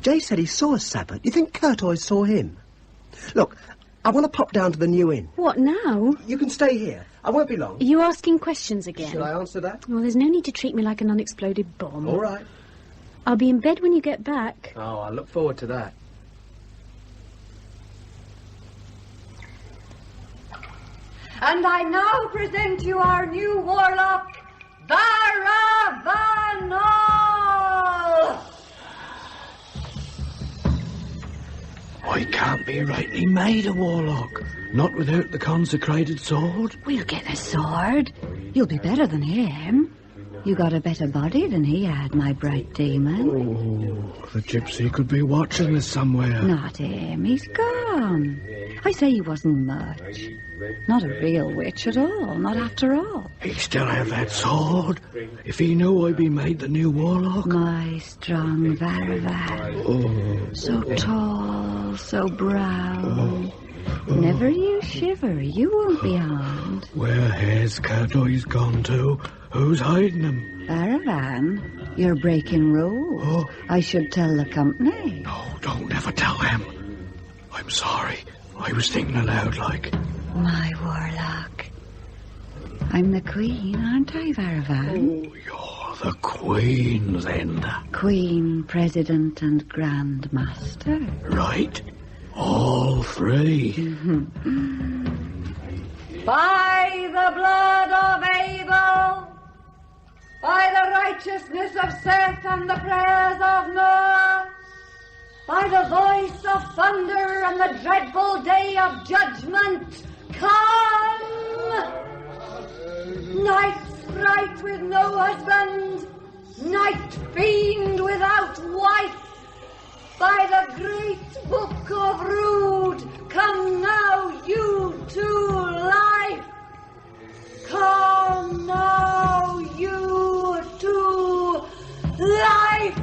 Jay said he saw a sabbat. You think Courtois saw him? Look, I want to pop down to the New Inn. What, now? You can stay here. I won't be long. Are you asking questions again? Shall I answer that? Well, there's no need to treat me like an unexploded bomb. All right. I'll be in bed when you get back. Oh, I look forward to that. And I now present you our new warlock, Baravanol! I can't be rightly made a warlock, not without the consecrated sword. We'll get a sword. You'll be better than him. You got a better body than he had, my bright demon. Oh, the gypsy could be watching us somewhere. Not him, he's gone. I say he wasn't much. Not a real witch at all, not after all. He'd still have that sword, if he knew I'd be made the new warlock. My strong Varavan. Oh. So tall, so brown. Never you shiver, you won't be harmed. Where has Curtoy's gone to? Who's hiding him? Varavan, you're breaking rules. Oh. I should tell the company. No, don't ever tell them. I'm sorry. I was thinking aloud like. My warlock. I'm the queen, aren't I, Varavan? Oh, you're the queen, then. Queen, president, and grand master. Right. All three. By the blood of Abel, by the righteousness of Seth and the prayers of Noah, by the voice of thunder and the dreadful day of judgment, come! Night sprite with no husband, night fiend without wife, by the great book of Rood, come now you to life. Come now you to life.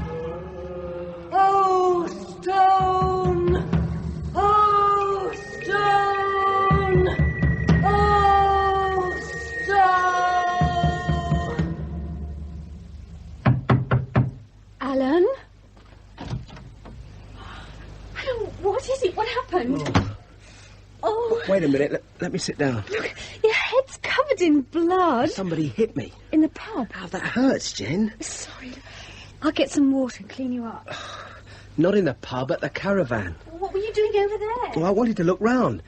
Oh, stone. Oh, stone. Oh, stone. Alan? What is it? What happened? Oh. Wait a minute. Let me sit down. Look, your head's covered in blood. Somebody hit me. In the pub. Oh, that hurts, Jen. Sorry. I'll get some water and clean you up. Not in the pub, at the caravan. What were you doing over there? Well, I wanted to look round.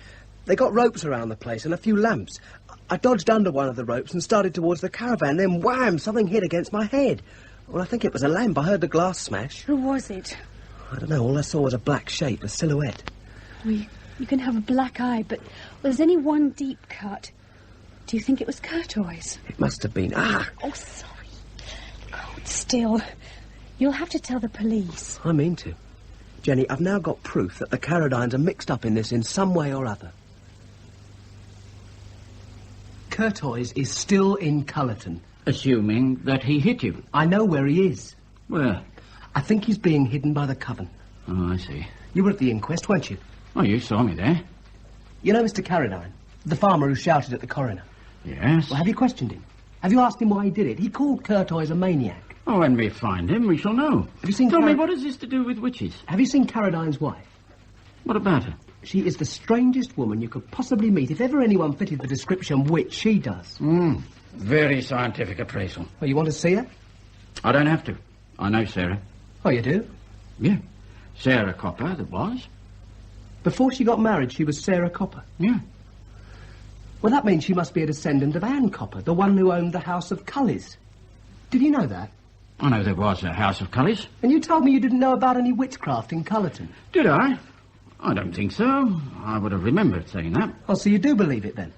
They got ropes around the place and a few lamps. I dodged under one of the ropes and started towards the caravan. Then, wham, something hit against my head. Well, I think it was a lamp. I heard the glass smash. Who was it? I don't know. All I saw was a black shape, a silhouette. Well, you can have a black eye, but there's only one deep cut. Do you think it was Curtoy's? It must have been. Ah! Oh, sorry. Hold still. You'll have to tell the police. I mean to. Jenny, I've now got proof that the Caradines are mixed up in this in some way or other. Curtoy's is still in Cullerton. Assuming that he hit you. I know where he is. Where? I think he's being hidden by the coven. Oh, I see. You were at the inquest, weren't you? Oh, you saw me there. You know Mr. Caradine, the farmer who shouted at the coroner? Yes. Well, have you questioned him? Have you asked him why he did it? He called Curtoy's a maniac. Oh, when we find him, we shall know. Have you seen Tell me, what has this to do with witches? Have you seen Caradine's wife? What about her? She is the strangest woman you could possibly meet. If ever anyone fitted the description witch, she does. Very scientific appraisal. Well, you want to see her? I don't have to. I know Sarah. Oh, you do? Yeah. Sarah Copper, that was. Before she got married, she was Sarah Copper? Yeah. Well, that means she must be a descendant of Anne Copper, the one who owned the House of Cullies. Did you know that? I know there was a House of Cullies. And you told me you didn't know about any witchcraft in Cullerton. Did I? I don't think so. I would have remembered saying that. Oh, so you do believe it, then?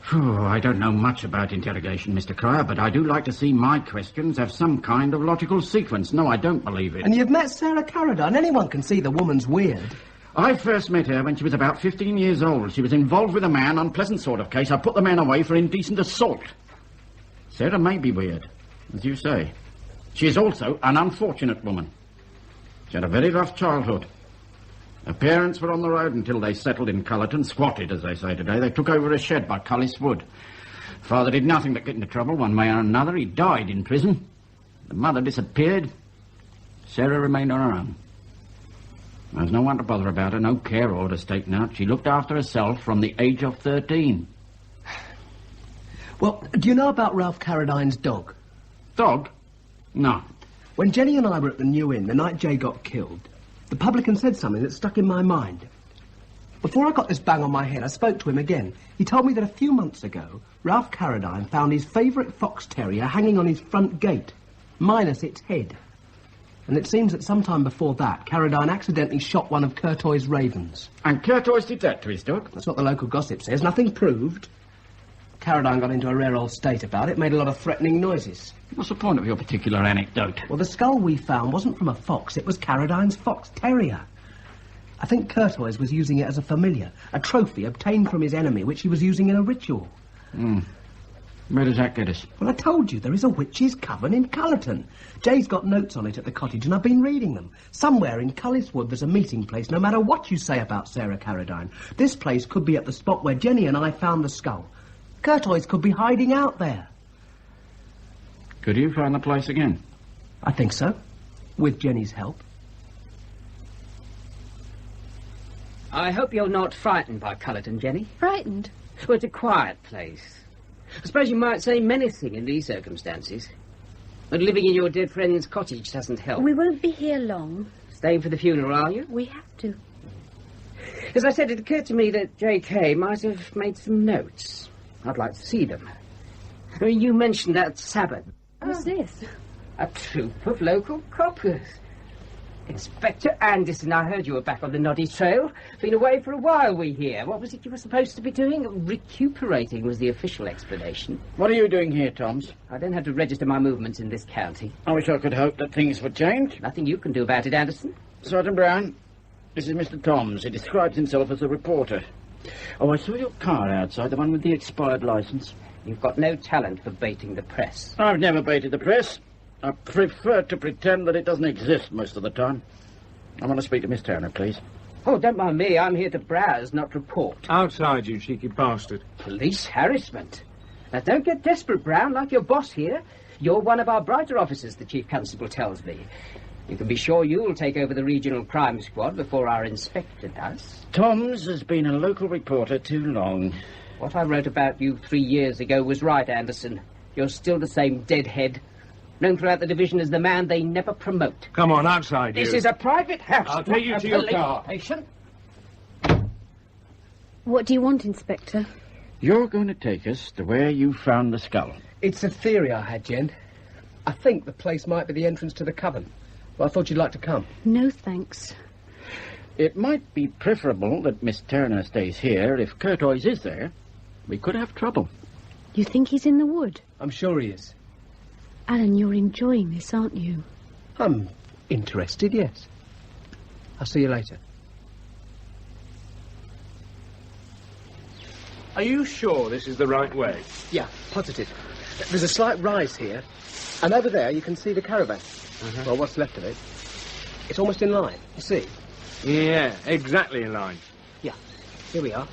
I don't know much about interrogation, Mr. Cryer, but I do like to see my questions have some kind of logical sequence. No, I don't believe it. And you've met Sarah Caradine. Anyone can see the woman's weird. I first met her when she was about 15 years old. She was involved with a man, unpleasant sort of case. I put the man away for indecent assault. Sarah may be weird, as you say. She is also an unfortunate woman. She had a very rough childhood. Her parents were on the road until they settled in Cullerton, squatted, as they say today. They took over a shed by Cullis Wood. Father did nothing but get into trouble one way or another. He died in prison. The mother disappeared. Sarah remained on her own. There was no one to bother about her, no care orders taken out. She looked after herself from the age of 13. Well, do you know about Ralph Caradine's dog? Dog? No. When Jenny and I were at the New Inn, the night Jay got killed, the publican said something that stuck in my mind. Before I got this bang on my head, I spoke to him again. He told me that a few months ago, Ralph Carradine found his favourite fox terrier hanging on his front gate, minus its head. And it seems that sometime before that, Carradine accidentally shot one of Courtois' ravens. And Courtois did that to his dog? That's what the local gossip says. Nothing proved. Carradine got into a rare old state about it, made a lot of threatening noises. What's the point of your particular anecdote? Well, the skull we found wasn't from a fox, it was Carradine's fox terrier. I think Courtois was using it as a familiar, a trophy obtained from his enemy, which he was using in a ritual. Where does that get us? Well, I told you, there is a witch's coven in Cullerton. Jay's got notes on it at the cottage, and I've been reading them. Somewhere in Cullis Wood there's a meeting place, no matter what you say about Sarah Carradine. This place could be at the spot where Jenny and I found the skull. Courtois could be hiding out there. Could you find the place again? I think so, with Jenny's help. I hope you're not frightened by Cullerton, Jenny. Frightened? Well, it's a quiet place. I suppose you might say menacing in these circumstances. But living in your dead friend's cottage doesn't help. We won't be here long. Staying for the funeral, are you? We have to. As I said, it occurred to me that J.K. might have made some notes. I'd like to see them. I mean, you mentioned that Sabbath. What's this? A troop of local coppers. Inspector Anderson, I heard you were back on the Noddy Trail. Been away for a while, we hear. What was it you were supposed to be doing? Recuperating was the official explanation. What are you doing here, Toms? I don't have to register my movements in this county. I wish I could hope that things would change. Nothing you can do about it, Anderson. Sergeant Brown, this is Mr. Toms. He describes himself as a reporter. Oh, I saw your car outside, the one with the expired licence. You've got no talent for baiting the press. I've never baited the press. I prefer to pretend that it doesn't exist most of the time. I want to speak to Miss Turner, please. Oh, don't mind me. I'm here to browse, not report. Outside, you cheeky bastard. Police harassment. Now, don't get desperate, Brown, like your boss here. You're one of our brighter officers, the Chief Constable tells me. You can be sure you'll take over the regional crime squad before our inspector does. Toms has been a local reporter too long. What I wrote about you 3 years ago was right, Anderson. You're still the same deadhead. Known throughout the division as the man they never promote. Come on, outside, This is a private house. I'll take you to your car. Station. What do you want, Inspector? You're going to take us to where you found the skull. It's a theory I had, Jen. I think the place might be the entrance to the coven. Well, I thought you'd like to come. No, thanks. It might be preferable that Miss Turner stays here. If Courtois is there, we could have trouble. You think he's in the wood? I'm sure he is. Alan, you're enjoying this, aren't you? I'm interested, yes. I'll see you later. Are you sure this is the right way? Yeah, positive. There's a slight rise here, and over there you can see the caravan. Well, what's left of it. It's almost in line, you see? Yeah, exactly in line. Yeah, here we are.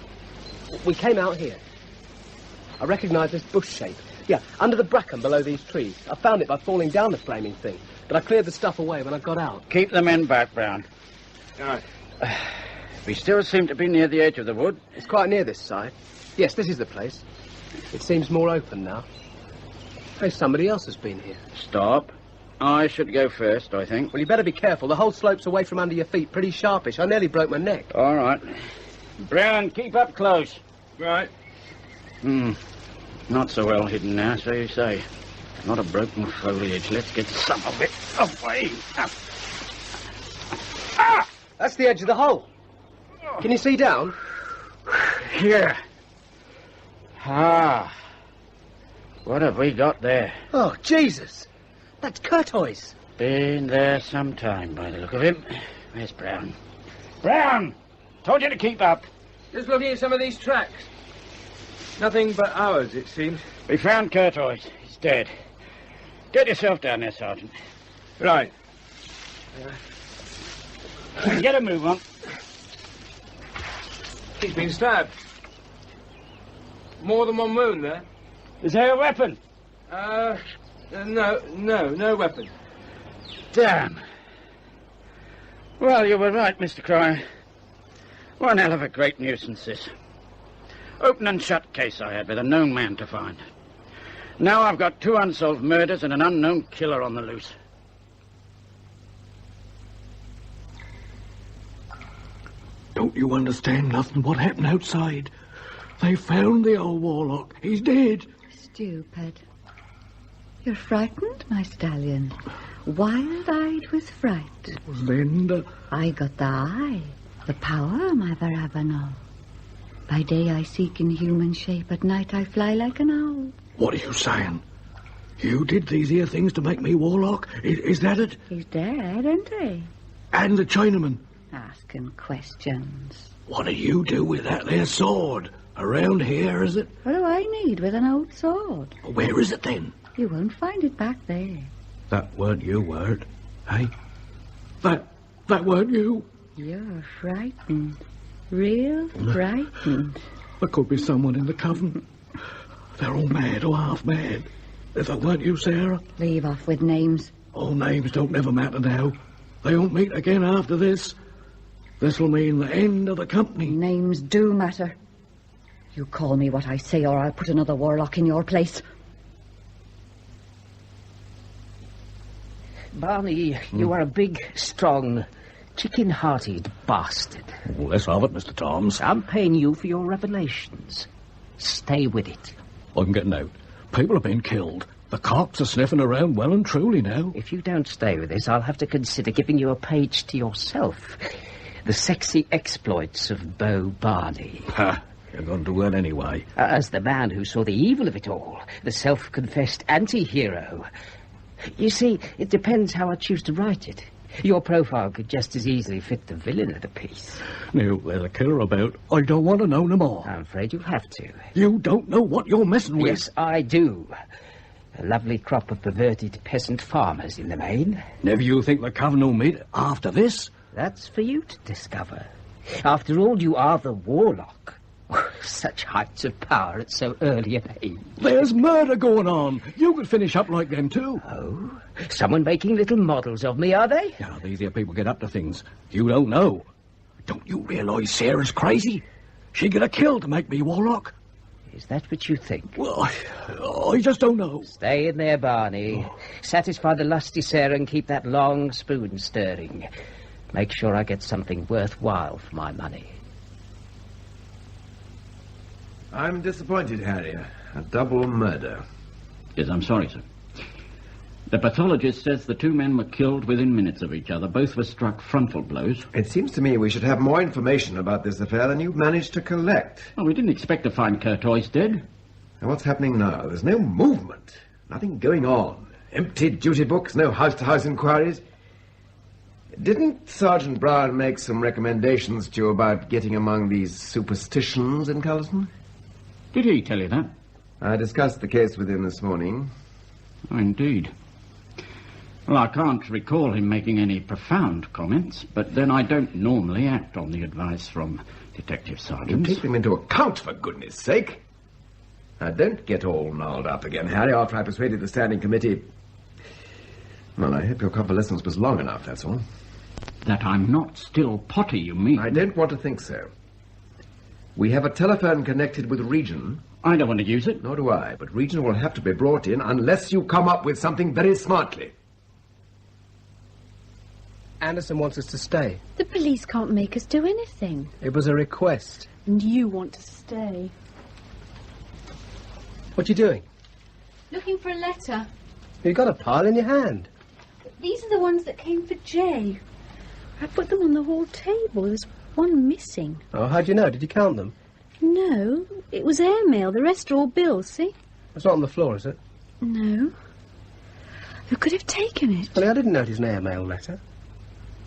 We came out here. I recognise this bush shape. Yeah, under the bracken below these trees. I found it by falling down the flaming thing, but I cleared the stuff away when I got out. Keep the men back, Brown. All right. We still seem to be near the edge of the wood. It's quite near this side. Yes, this is the place. It seems more open now. Hey, somebody else has been here. Stop. I should go first, I think. Well, you better be careful. The whole slope's away from under your feet, pretty sharpish. I nearly broke my neck. All right. Brown, keep up close. Right. Not so well hidden now, so you say. Not a broken foliage. Let's get some of it away. Ah! That's the edge of the hole. Can you see down? Here. Ah. What have we got there? Oh, Jesus. That's Courtois. Been there some time, by the look of him. Where's Brown? Brown! Told you to keep up. Just looking at some of these tracks. Nothing but ours, it seems. We found Courtois. He's dead. Get yourself down there, Sergeant. Right. Get a move on. He's been stabbed. More than one wound there. Is there a weapon? No weapon. Damn. Well, you were right, Mr. Cryer. One hell of a great nuisance, this. Open and shut case I had with a known man to find. Now I've got 2 unsolved murders and an unknown killer on the loose. Don't Don't you understand nothing what happened outside? They found the old warlock. He's dead. Stupid. You're frightened, my stallion. Wild-eyed with fright. It was then that... I got the eye, the power, my Varavano. By day I seek in human shape, at night I fly like an owl. What are you saying? You did these here things to make me warlock? Is that it? He's dead, isn't he? And the Chinaman? Asking questions. What do you do with that there sword? Around here, is it? What do I need with an old sword? Where is it then? You won't find it back there. That weren't you, word. Hey? That weren't you? You're frightened. Real frightened. There could be someone in the coven. They're all mad or half mad. If that weren't you, Sarah. Leave off with names. All names don't never matter now. They won't meet again after this. This'll mean the end of the company. Names do matter. You call me what I say, or I'll put another warlock in your place. Barney, you are a big, strong, chicken-hearted bastard. Well, let's have it, Mr. Toms. I'm paying you for your revelations. Stay with it. I'm getting out. People have been killed. The cops are sniffing around well and truly now. If you don't stay with this, I'll have to consider giving you a page to yourself. The sexy exploits of Beau Barney. Ha! You're going to do that anyway. As the man who saw the evil of it all, the self-confessed anti-hero. You see, it depends how I choose to write it. Your profile could just as easily fit the villain of the piece. Now, there's a killer about. I don't want to know no more. I'm afraid you'll have to. You don't know what you're messing with. Yes, I do. A lovely crop of perverted peasant farmers in the main. Never you think the coven will meet after this? That's for you to discover. After all, you are the warlock. Such heights of power at so early an age. There's murder going on. You could finish up like them too. Oh? Someone making little models of me, are they? Yeah, these here people get up to things you don't know. Don't you realise Sarah's crazy? She get a kill to make me warlock. Is that what you think? Well, I just don't know. Stay in there, Barney. Satisfy the lusty Sarah and keep that long spoon stirring. Make sure I get something worthwhile for my money. I'm disappointed, Harry. A double murder. Yes, I'm sorry, sir. The pathologist says the two men were killed within minutes of each other. Both were struck frontal blows. It seems to me we should have more information about this affair than you've managed to collect. Oh, we didn't expect to find Courtois dead. And what's happening now? There's no movement. Nothing going on. Empty duty books, no house-to-house inquiries. Didn't Sergeant Brown make some recommendations to you about getting among these superstitions in Cullerton? Did he tell you that? I discussed the case with him this morning. Oh, indeed. Well, I can't recall him making any profound comments, but then I don't normally act on the advice from detective sergeants. You take them into account, for goodness sake. Now, don't get all gnarled up again, Harry, after I persuaded the standing committee. Well, I hope your convalescence was long enough, that's all. That I'm not still potty, you mean? I don't want to think so. We have a telephone connected with Region. I don't want to use it. Nor do I, but Region will have to be brought in unless you come up with something very smartly. Anderson wants us to stay. The police can't make us do anything. It was a request. And you want to stay. What you doing? Looking for a letter. You've got a pile in your hand. These are the ones that came for Jay. I put them on the hall table. There's one missing. Oh, how'd you know? Did you count them? No, it was airmail. The rest are all bills, see? It's not on the floor, is it? No. Who could have taken it? Well, I didn't notice an airmail letter.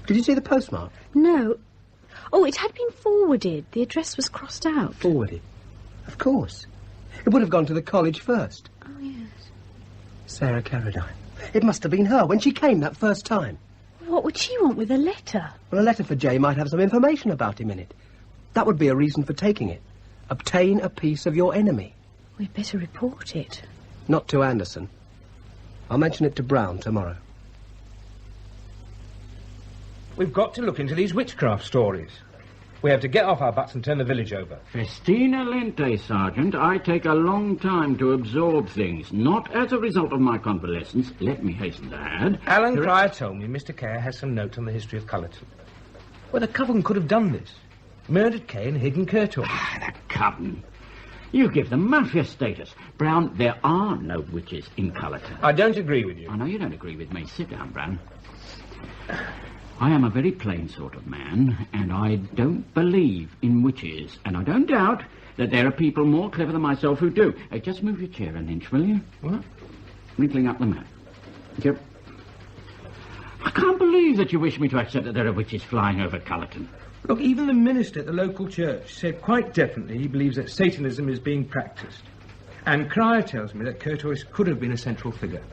Did you see the postmark? No. Oh, it had been forwarded. The address was crossed out. Forwarded? Of course. It would have gone to the college first. Oh, yes. Sarah Carradine. It must have been her when she came that first time. What would she want with a letter? Well, a letter for Jay might have some information about him in it. That would be a reason for taking it. Obtain a piece of your enemy. We'd better report it. Not to Anderson. I'll mention it to Brown tomorrow. We've got to look into these witchcraft stories. We have to get off our butts and turn the village over. Festina lente, Sergeant. I take a long time to absorb things, not as a result of my convalescence. Let me hasten to add. Alan Pryor told me Mr. Kerr has some notes on the history of Cullerton. Well, the coven could have done this. Murdered Kay and hidden Courtois. The coven. You give them mafia status. Brown, there are no witches in Cullerton. I don't agree with you. I know you don't agree with me. Sit down, Brown. I am a very plain sort of man, and I don't believe in witches, and I don't doubt that there are people more clever than myself who do. Hey, just move your chair an inch, will you? What? Wrinkling up the map. Yep. I can't believe that you wish me to accept that there are witches flying over Cullerton. Look, even the minister at the local church said quite definitely he believes that Satanism is being practiced. And Cryer tells me that Courtois could have been a central figure,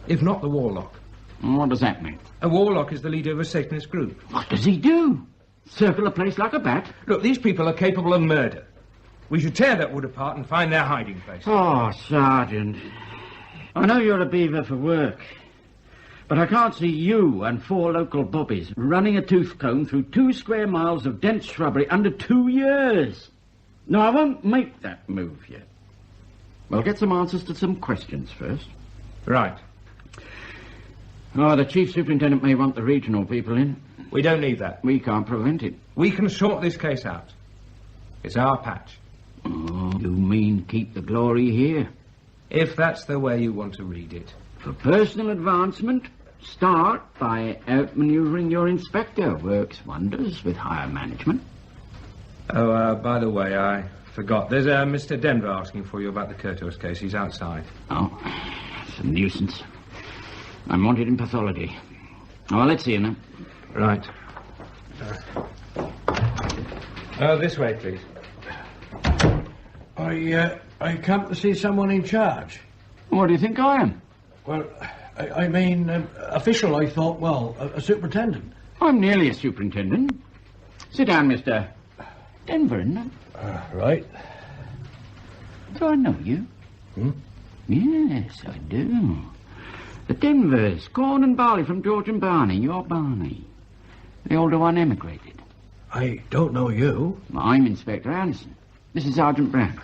if not the warlock. What does that mean? A warlock is the leader of a Satanist group. What does he do? Circle the place like a bat? Look, these people are capable of murder. We should tear that wood apart and find their hiding place. Oh, Sergeant. I know you're a beaver for work, but I can't see you and 4 local bobbies running a tooth comb through 2 square miles of dense shrubbery under 2 years. No, I won't make that move yet. We'll get some answers to some questions first. Right. Oh, the chief superintendent may want the regional people in. We don't need that. We can't prevent it. We can sort this case out. It's our patch. Oh, you mean keep the glory here? If that's the way you want to read it. For personal advancement, start by outmaneuvering your inspector. Works wonders with higher management. Oh, by the way, I forgot. There's Mr. Denver asking for you about the Courtois case. He's outside. Oh, it's a nuisance. I'm wanted in pathology. Oh, well, let's see you now. Right. This way, please. I come to see someone in charge. What do you think I am? Well, I mean, official, I thought, well, a superintendent. I'm nearly a superintendent. Sit down, Mr. Denver, isn't it? Right. Do I know you? Yes, I do. The Denvers, corn and barley from George and Barney. You're Barney. The older one emigrated. I don't know you. I'm Inspector Anderson. This is Sergeant Brown.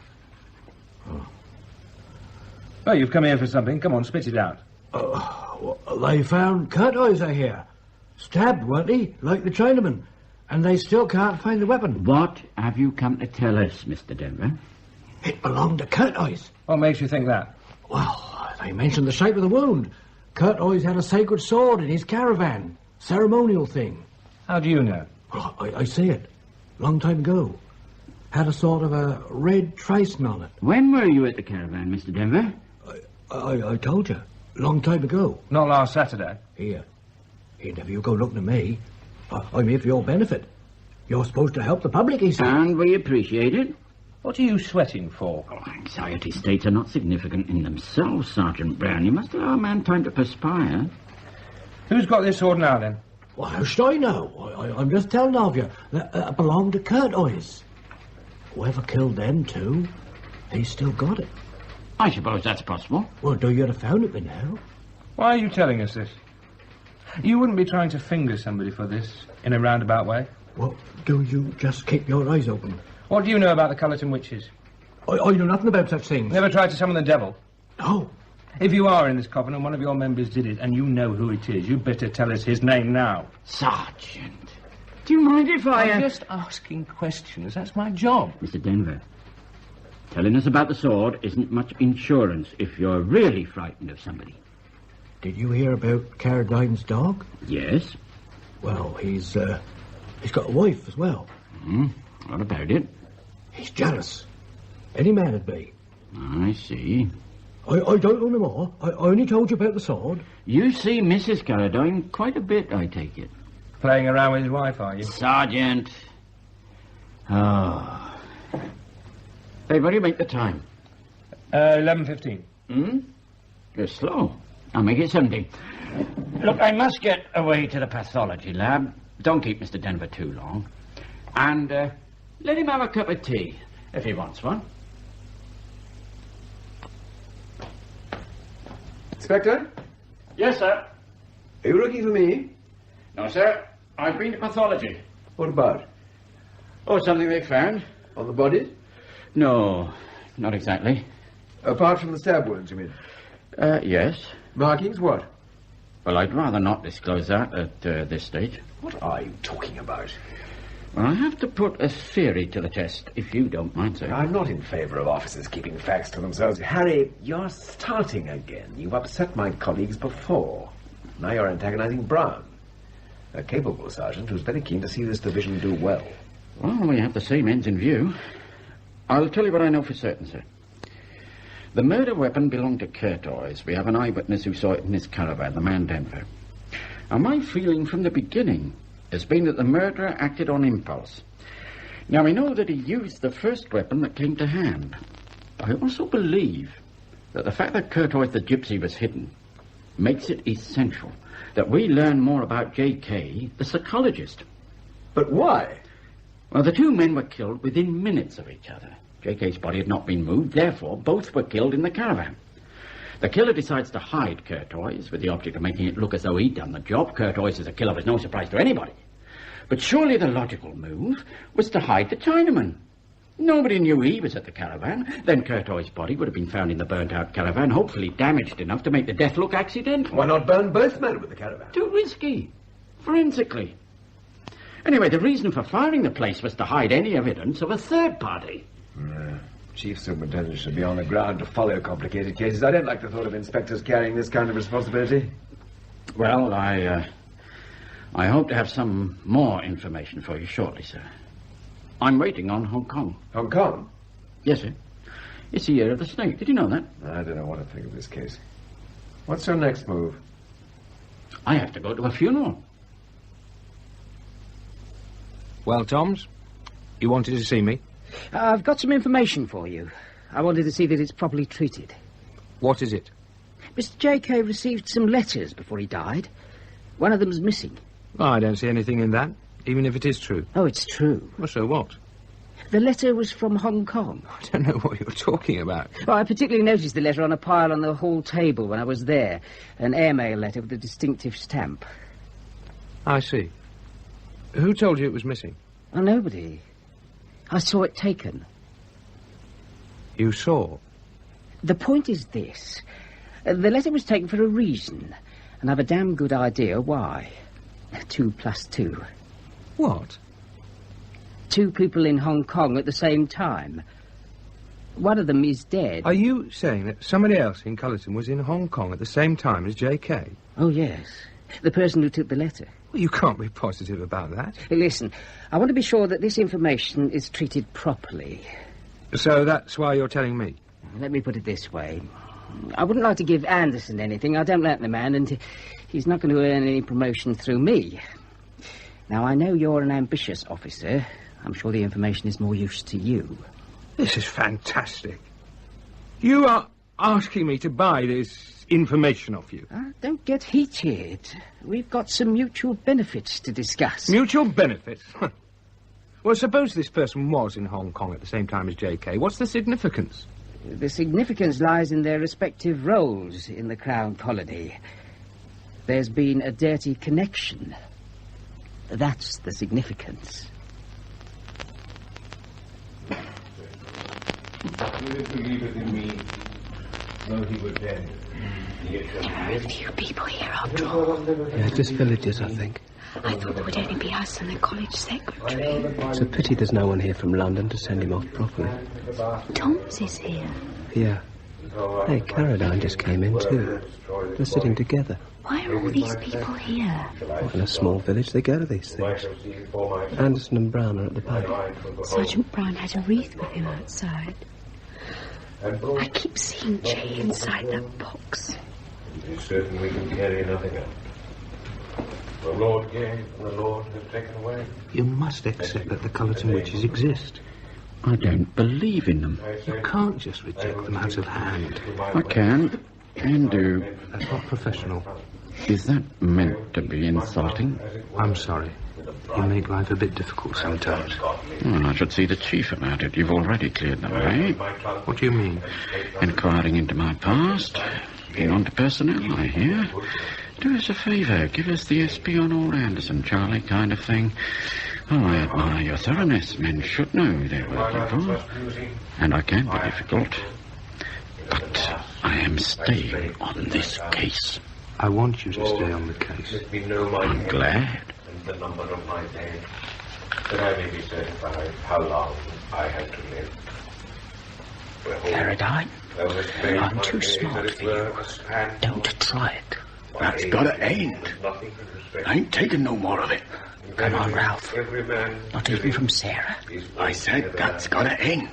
Oh, you've come here for something. Come on, spit it out. They found Courtois, I hear. Stabbed, weren't he? Like the Chinaman. And they still can't find the weapon. What have you come to tell us, Mr. Denver? It belonged to Courtois. What makes you think that? Well, they mentioned the shape of the wound. Courtois had a sacred sword in his caravan. Ceremonial thing. How do you know? Well, I see it. Long time ago. Had a sort of a red tracing on it. When were you at the caravan, Mr. Denver? I told you. Long time ago. Not last Saturday. Here, never you go looking at me. I'm here for your benefit. You're supposed to help the public, he said. And we appreciate it. What are you sweating for? Oh, anxiety states are not significant in themselves, Sergeant Brown. You must allow a man time to perspire. Who's got this sword now, then? Well, how should I know? I'm just telling of you that it belonged to Courtois. Whoever killed them two, he's still got it. I suppose that's possible. Well, do you have found it by now? Why are you telling us this? You wouldn't be trying to finger somebody for this in a roundabout way. Well, do you just keep your eyes open? What do you know about the Cullerton witches? I know nothing about such things. Never tried to summon the devil? No. If you are in this coven and one of your members did it, and you know who it is, you'd better tell us his name now. Sergeant, do you mind if I'm just asking questions. That's my job. Mr. Denver, telling us about the sword isn't much insurance if you're really frightened of somebody. Did you hear about Carradine's dog? Yes. Well, he's got a wife as well. What about it? He's jealous. Any man would be. I see. I don't know no more. I only told you about the sword. You see Mrs. Carradine quite a bit, I take it. Playing around with his wife, are you? Sergeant. Oh. Hey, what do you make the time? 11:15. You're slow. I'll make it 17. Look, I must get away to the pathology lab. Don't keep Mr. Denver too long. And let him have a cup of tea, if he wants one. Inspector? Yes, sir. Are you looking for me? No, sir. I've been to pathology. What about? Oh, something they found. On the bodies? No, not exactly. Apart from the stab wounds, you mean? Yes. Markings, what? Well, I'd rather not disclose that at this stage. What are you talking about? Well, I have to put a theory to the test, if you don't mind, sir. I'm not in favour of officers keeping facts to themselves. Harry, you're starting again. You've upset my colleagues before. Now you're antagonising Brown, a capable sergeant who's very keen to see this division do well. Well, we have the same ends in view. I'll tell you what I know for certain, sir. The murder weapon belonged to Curtois. We have an eyewitness who saw it in his caravan, the man Denver. Now, my feeling from the beginning has been that the murderer acted on impulse. Now, we know that he used the first weapon that came to hand. I also believe that the fact that Curtois the gypsy was hidden makes it essential that we learn more about J.K., the psychologist. But why? Well, the two men were killed within minutes of each other. J.K.'s body had not been moved, therefore both were killed in the caravan. The killer decides to hide Curtois with the object of making it look as though he'd done the job. Curtois as a killer was no surprise to anybody. But surely the logical move was to hide the Chinaman. Nobody knew he was at the caravan. Then Curtois' body would have been found in the burnt-out caravan, hopefully damaged enough to make the death look accidental. Why not burn both men with the caravan? Too risky. Forensically. Anyway, the reason for firing the place was to hide any evidence of a third party. Chief Superintendent should be on the ground to follow complicated cases. I don't like the thought of inspectors carrying this kind of responsibility. Well, I hope to have some more information for you shortly, sir. I'm waiting on Hong Kong. Hong Kong? Yes, sir. It's the year of the snake. Did you know that? I don't know what to think of this case. What's your next move? I have to go to a funeral. Well, Toms, you wanted to see me? I've got some information for you. I wanted to see that it's properly treated. What is it? Mr. J.K. received some letters before he died. One of them's missing. Oh, I don't see anything in that, even if it is true. Oh, it's true. Well, so what? The letter was from Hong Kong. I don't know what you're talking about. Well, I particularly noticed the letter on a pile on the hall table when I was there. An airmail letter with a distinctive stamp. I see. Who told you it was missing? Oh, nobody. I saw it taken. You saw? The point is this. The letter was taken for a reason, and I've a damn good idea why. 2 + 2. What? 2 people in Hong Kong at the same time. One of them is dead. Are you saying that somebody else in Cullerton was in Hong Kong at the same time as J.K.? Oh, yes. The person who took the letter. Well, you can't be positive about that. Hey, listen, I want to be sure that this information is treated properly. So that's why you're telling me? Let me put it this way. I wouldn't like to give Anderson anything. I don't like the man, and he's not going to earn any promotion through me. Now, I know you're an ambitious officer. I'm sure the information is more use to you. This is fantastic. You are asking me to buy this information off you. Don't get heated. We've got some mutual benefits to discuss. Mutual benefits? Well, suppose this person was in Hong Kong at the same time as J.K. What's the significance? The significance lies in their respective roles in the Crown colony. There's been a dirty connection. That's the significance. Believe in me, though he were dead. There are a few people here after all. Yeah, just villagers, I think. I thought there would only be us and the college secretary. It's a pity there's no one here from London to send him off properly. Toms is here. Yeah. Hey, Caradine just came in too. They're sitting together. Why are all these people here? Well, in a small village, they go to these things. Anderson and Brown are at the back. Sergeant Brown had a wreath with him outside. I keep seeing Jay inside that box. It is certain we can carry nothing out. The Lord gave, and the Lord has taken away. You must accept that the Cullerton witches exist. I don't believe in them. You can't just reject them out of hand. I can do. That's not professional. Is that meant to be insulting? I'm sorry. You make life a bit difficult sometimes. Well, I should see the chief about it. You've already cleared the way. What do you mean? Inquiring into my past. Being on to personnel, I hear. Do us a favour. Give us the SP on all Anderson, Charlie kind of thing. Oh, I admire your thoroughness. Men should know they're working for. And I can be difficult. But I am staying on this case. I want you to stay on the case. I'm glad. The number of my day. that I may be certified how long I have to live. Caradine, I'm too smart for you. Don't try it. That's gotta end. I ain't taking no more of it. Come on, Ralph. Not even from Sarah. I said that's gotta end.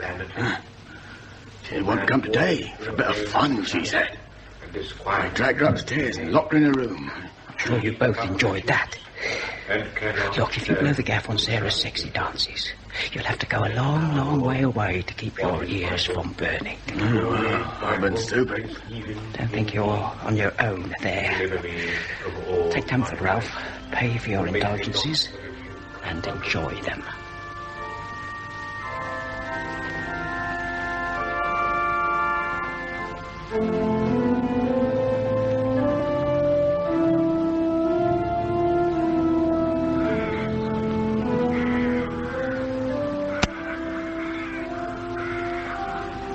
She won't come today for a bit of fun, she said. I dragged her upstairs and locked her in a room. I'm sure you both enjoyed that. Look, if you blow the gaff on Sarah's sexy dances, you'll have to go a long, long way away to keep your ears from burning. I've been stupid. Don't think you're on your own there. Take comfort, Ralph. Pay for your indulgences and enjoy them.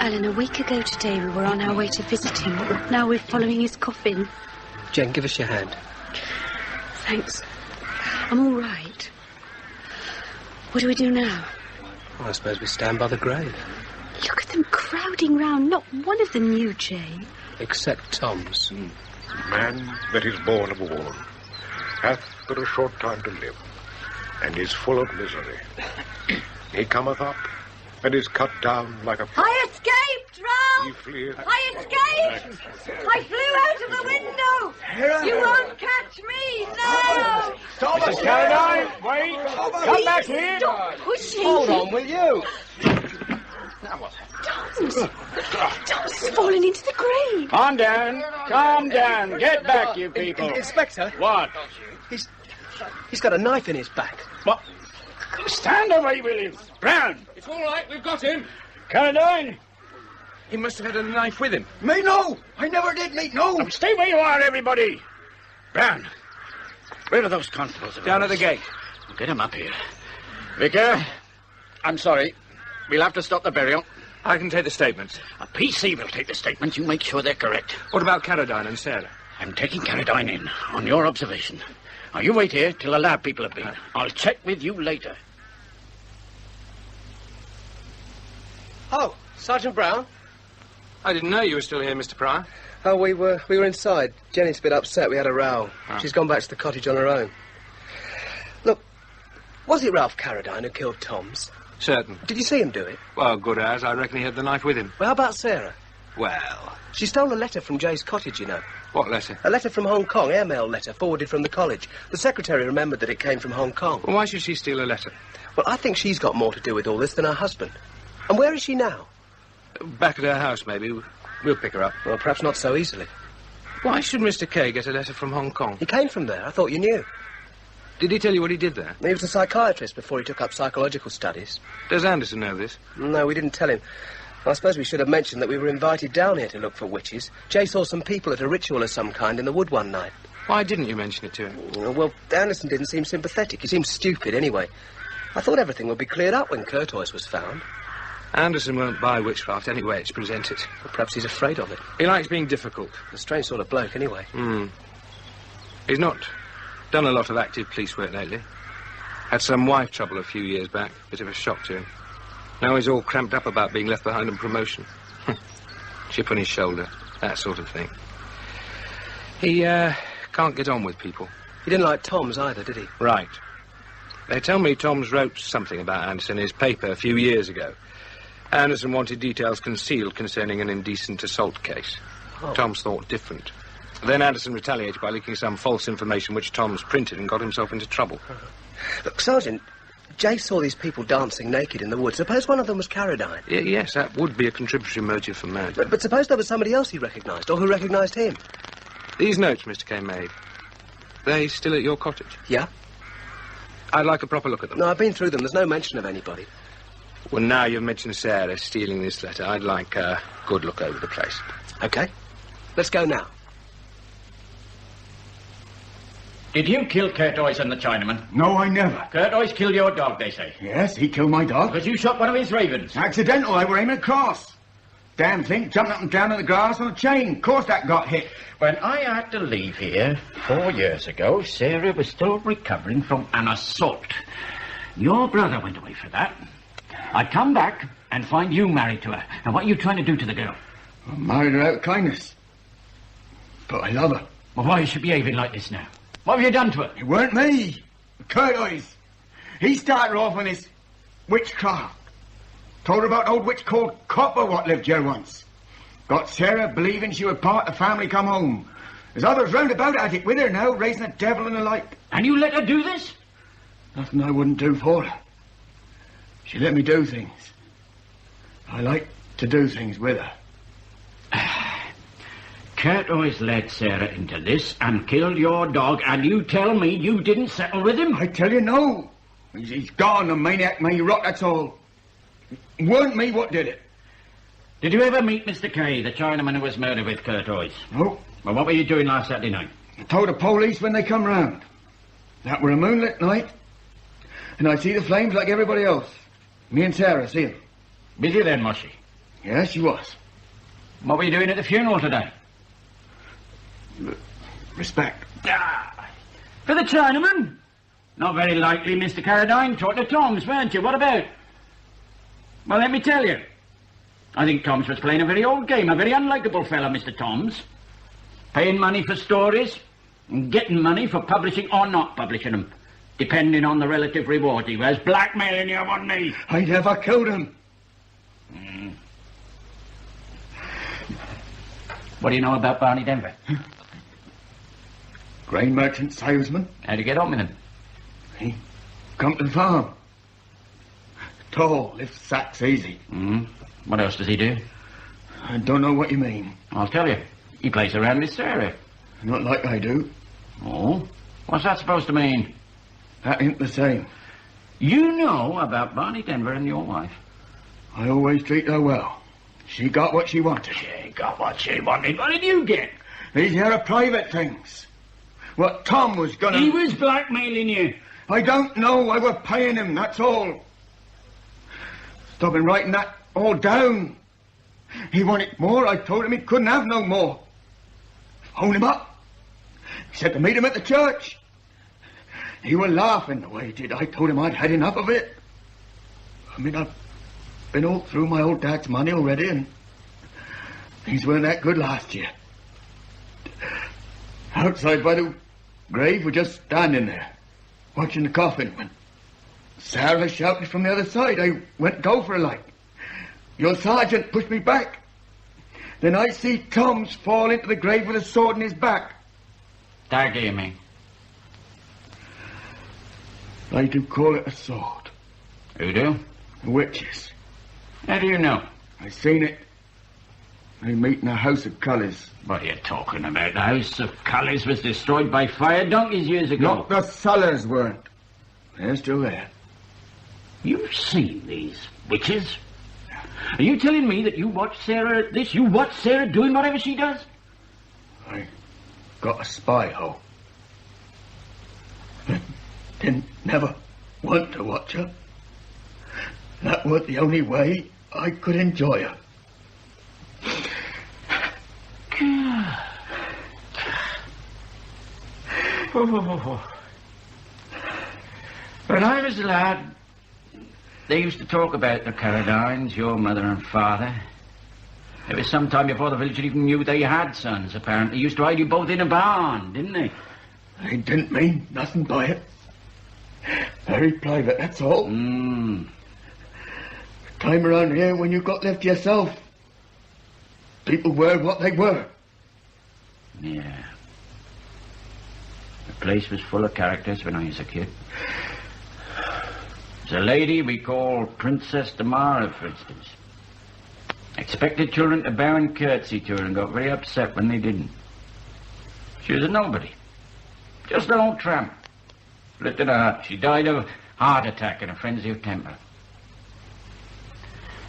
Alan, a week ago today we were on our way to visit him. Now we're following his coffin. Jen, give us your hand. Thanks. I'm all right. What do we do now? Well, I suppose we stand by the grave. Look at them crowding round. Not one of them knew Jay. Except Tom's. The man that is born of a woman hath but a short time to live, and is full of misery. He cometh up, and is cut down like a... I escaped, Ralph! He fleeth. I escaped! I flew out of the window! You won't catch me, no! Stop Mrs. Caradine, wait! Come back here! Stop pushing! Hold on, will you? Tom's fallen into the grave! Calm down, calm down. Get back, you people. Inspector? What? He's got a knife in his back. What? Stand away, Williams. Brown! It's all right, we've got him. Caradine! He must have had a knife with him. Me no! I never did, mate, no! Stay where you are, everybody! Brown, where are those constables? Down at the gate. Get him up here. Vicar, I'm sorry. We'll have to stop the burial. I can take the statements. A PC will take the statements. You make sure they're correct. What about Caradine and Sarah? I'm taking Caradine in, on your observation. Now, you wait here till the lab people have been. I'll check with you later. Oh, Sergeant Brown? I didn't know you were still here, Mr. Pryor. Oh, we were inside. Jenny's a bit upset. We had a row. Oh. She's gone back to the cottage on her own. Look, was it Ralph Caradine who killed Tom's? Certain. Did you see him do it? Well, good as. I reckon he had the knife with him. Well, how about Sarah? Well... She stole a letter from Jay's cottage, you know. What letter? A letter from Hong Kong, airmail letter, forwarded from the college. The secretary remembered that it came from Hong Kong. Well, why should she steal a letter? Well, I think she's got more to do with all this than her husband. And where is she now? Back at her house, maybe. We'll pick her up. Well, perhaps not so easily. Why should Mr. Kay get a letter from Hong Kong? He came from there. I thought you knew. Did he tell you what he did there? He was a psychiatrist before he took up psychological studies. Does Anderson know this? No, we didn't tell him. I suppose we should have mentioned that we were invited down here to look for witches. Jay saw some people at a ritual of some kind in the wood one night. Why didn't you mention it to him? Well, Anderson didn't seem sympathetic. He seemed stupid anyway. I thought everything would be cleared up when Curtois was found. Anderson won't buy witchcraft any way it's presented. Well, perhaps he's afraid of it. He likes being difficult. A strange sort of bloke, anyway. He's not done a lot of active police work lately. Had some wife trouble a few years back. Bit of a shock to him. Now he's all cramped up about being left behind on promotion. Chip on his shoulder, that sort of thing. He, can't get on with people. He didn't like Tom's either, did he? Right. They tell me Tom's wrote something about Anderson in his paper a few years ago. Anderson wanted details concealed concerning an indecent assault case. Oh. Tom's thought different. Then Anderson retaliated by leaking some false information which Tom's printed and got himself into trouble. Look, Sergeant, Jay saw these people dancing naked in the woods. Suppose one of them was Caradine. Yes, that would be a contributory motive for murder. But suppose there was somebody else he recognised, or who recognised him. These notes Mr. Kay made, they still at your cottage? Yeah. I'd like a proper look at them. No, I've been through them. There's no mention of anybody. Well, now you've mentioned Sarah stealing this letter, I'd like a good look over the place. OK. Let's go now. Did you kill Curtois and the Chinaman? No, I never. Curtois killed your dog, they say. Yes, he killed my dog. Because you shot one of his ravens. Accidental, I were aiming across. Damn thing jumped up and down in the grass on a chain. Of course that got hit. When I had to leave here 4 years ago, Sarah was still recovering from an assault. Your brother went away for that. I'd come back and find you married to her. And what are you trying to do to the girl? I married her out of kindness. But I love her. Well, why is she behaving like this now? What have you done to her? It weren't me. Curtis. He started off on this witchcraft. Told her about an old witch called Copper what lived here once. Got Sarah believing she would part the family come home. There's others round about at it with her now, raising the devil and the like. And you let her do this? Nothing I wouldn't do for her. She let me do things. I like to do things with her. Kurt always led Sarah into this and killed your dog, and you tell me you didn't settle with him? I tell you no. He's gone, the maniac may rot, that's all. It weren't me what did it. Did you ever meet Mr. Kay, the Chinaman who was murdered with Kurt Oyes? No. Well, what were you doing last Saturday night? I told the police when they come round. That were a moonlit night, and I see the flames like everybody else. Me and Sarah see 'em. Busy then, was she? Yes, she was. What were you doing at the funeral today? Respect. Ah, for the Chinaman? Not very likely, Mr. Carradine. Talked to Tom's, weren't you? What about? Well, let me tell you. I think Tom's was playing a very old game, a very unlikable fella, Mr. Tom's. Paying money for stories and getting money for publishing or not publishing them, depending on the relative reward he was. Blackmailing you on me. I never killed him. What do you know about Barney Denver? Grain merchant, salesman. How'd you get on with him? He come to the farm. Tall, lifts sacks easy. What else does he do? I don't know what you mean. I'll tell you. He plays around with Sarah. Not like I do. Oh? What's that supposed to mean? That ain't the same. You know about Barney Denver and your wife. I always treat her well. She got what she wanted. She got what she wanted. What did you get? These here are private things. What Tom was gonna... He was blackmailing you. I don't know. I was paying him, that's all. Stopping writing that all down. He wanted more. I told him he couldn't have no more. Phoned him up. He said to meet him at the church. He was laughing the way he did. I told him I'd had enough of it. I mean, I've been all through my old dad's money already, and things weren't that good last year. Outside by the grave, we're just standing there, watching the coffin, when Sarah shouted from the other side. I went go for her like. Your sergeant pushed me back. Then I see Tom's fall into the grave with a sword in his back. Dagger, you mean? I do call it a sword. Who do? The witches. How do you know? I seen it. They meet in a house of colours. What are you talking about? The house of colours was destroyed by fire donkeys years ago. Not the cellars weren't. They're still there. You've seen these witches? Are you telling me that you watched Sarah at this? You watched Sarah doing whatever she does? I got a spy hole. Didn't never want to watch her. That was the only way I could enjoy her. When I was a lad, they used to talk about the Carradines, your mother and father. It was some time before the village even knew they had sons, apparently. They used to hide you both in a barn, didn't they? They didn't mean nothing by it. Very private, that's all. Time around here when you got left to yourself, people were what they were. Yeah. The place was full of characters when I was a kid. There's a lady we call Princess Damara, for instance. Expected children to bow and curtsy to her and got very upset when they didn't. She was a nobody. Just an old tramp. Lived in a hut. She died of a heart attack in a frenzy of temper.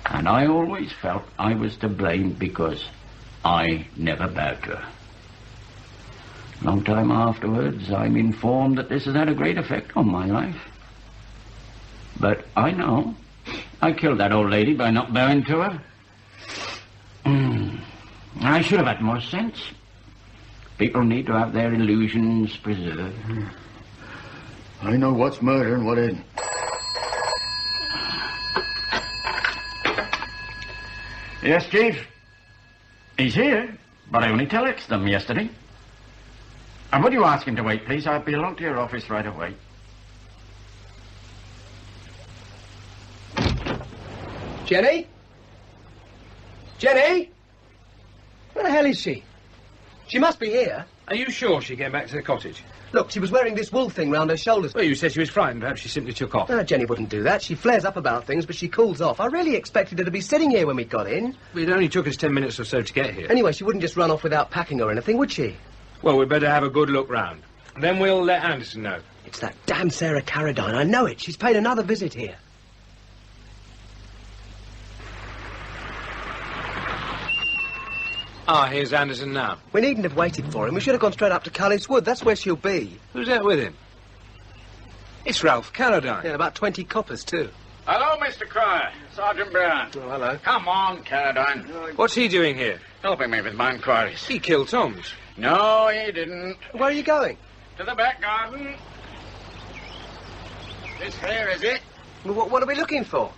And I always felt I was to blame because I never bowed to her. Long time afterwards, I'm informed that this has had a great effect on my life. But I know I killed that old lady by not bowing to her. I should have had more sense. People need to have their illusions preserved. I know what's murder and what isn't. Yes, Chief. He's here, but I only telexed them yesterday. And would you ask him to wait, please? I'll be along to your office right away. Jenny? Jenny? Where the hell is she? She must be here. Are you sure she came back to the cottage? Look, she was wearing this wool thing round her shoulders. Well, you said she was frightened. Perhaps she simply took off. No, Jenny wouldn't do that. She flares up about things, but she cools off. I really expected her to be sitting here when we got in. It only took us 10 minutes or so to get here. Anyway, she wouldn't just run off without packing or anything, would she? Well, we'd better have a good look round. Then we'll let Anderson know. It's that damn Sarah Carradine. I know it. She's paid another visit here. Ah, here's Anderson now. We needn't have waited for him. We should have gone straight up to Cullis Wood. That's where she'll be. Who's that with him? It's Ralph Carradine. Yeah, about 20 coppers, too. Hello, Mr. Cryer. Sergeant Brown. Oh, hello. Come on, Carradine. What's he doing here? Helping me with my inquiries. He killed Tom's. No, he didn't. Where are you going? To the back garden. This here is it. Well, what are we looking for?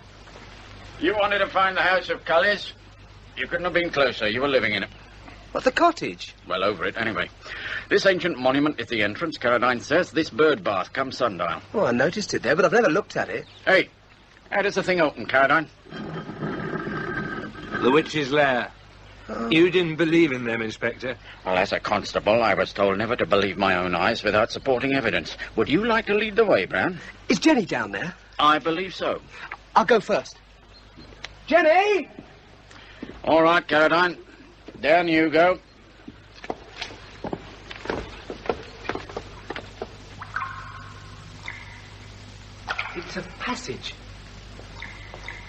You wanted to find the house of Cullis? You couldn't have been closer. You were living in it. What, the cottage? Well, over it, anyway. This ancient monument is the entrance, Carradine says. This bird bath come sundial. Oh, I noticed it there, but I've never looked at it. Hey, how does the thing open, Carradine? The witch's lair. Oh. You didn't believe in them, Inspector. Well, as a constable, I was told never to believe my own eyes without supporting evidence. Would you like to lead the way, Brown? Is Jenny down there? I believe so. I'll go first. Jenny! All right, Carradine. Down you go. It's a passage.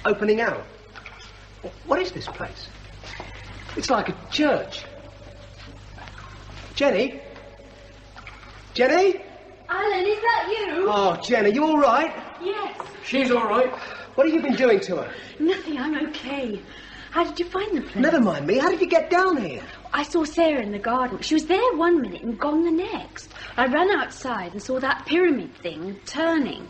Opening out. What is this place? It's like a church. Jenny? Jenny? Alan, is that you? Oh, Jenny, you all right? Yes. She's all right. What have you been doing to her? Nothing, I'm okay. How did you find the place? Never mind me. How did you get down here? I saw Sarah in the garden. She was there 1 minute and gone the next. I ran outside and saw that pyramid thing turning.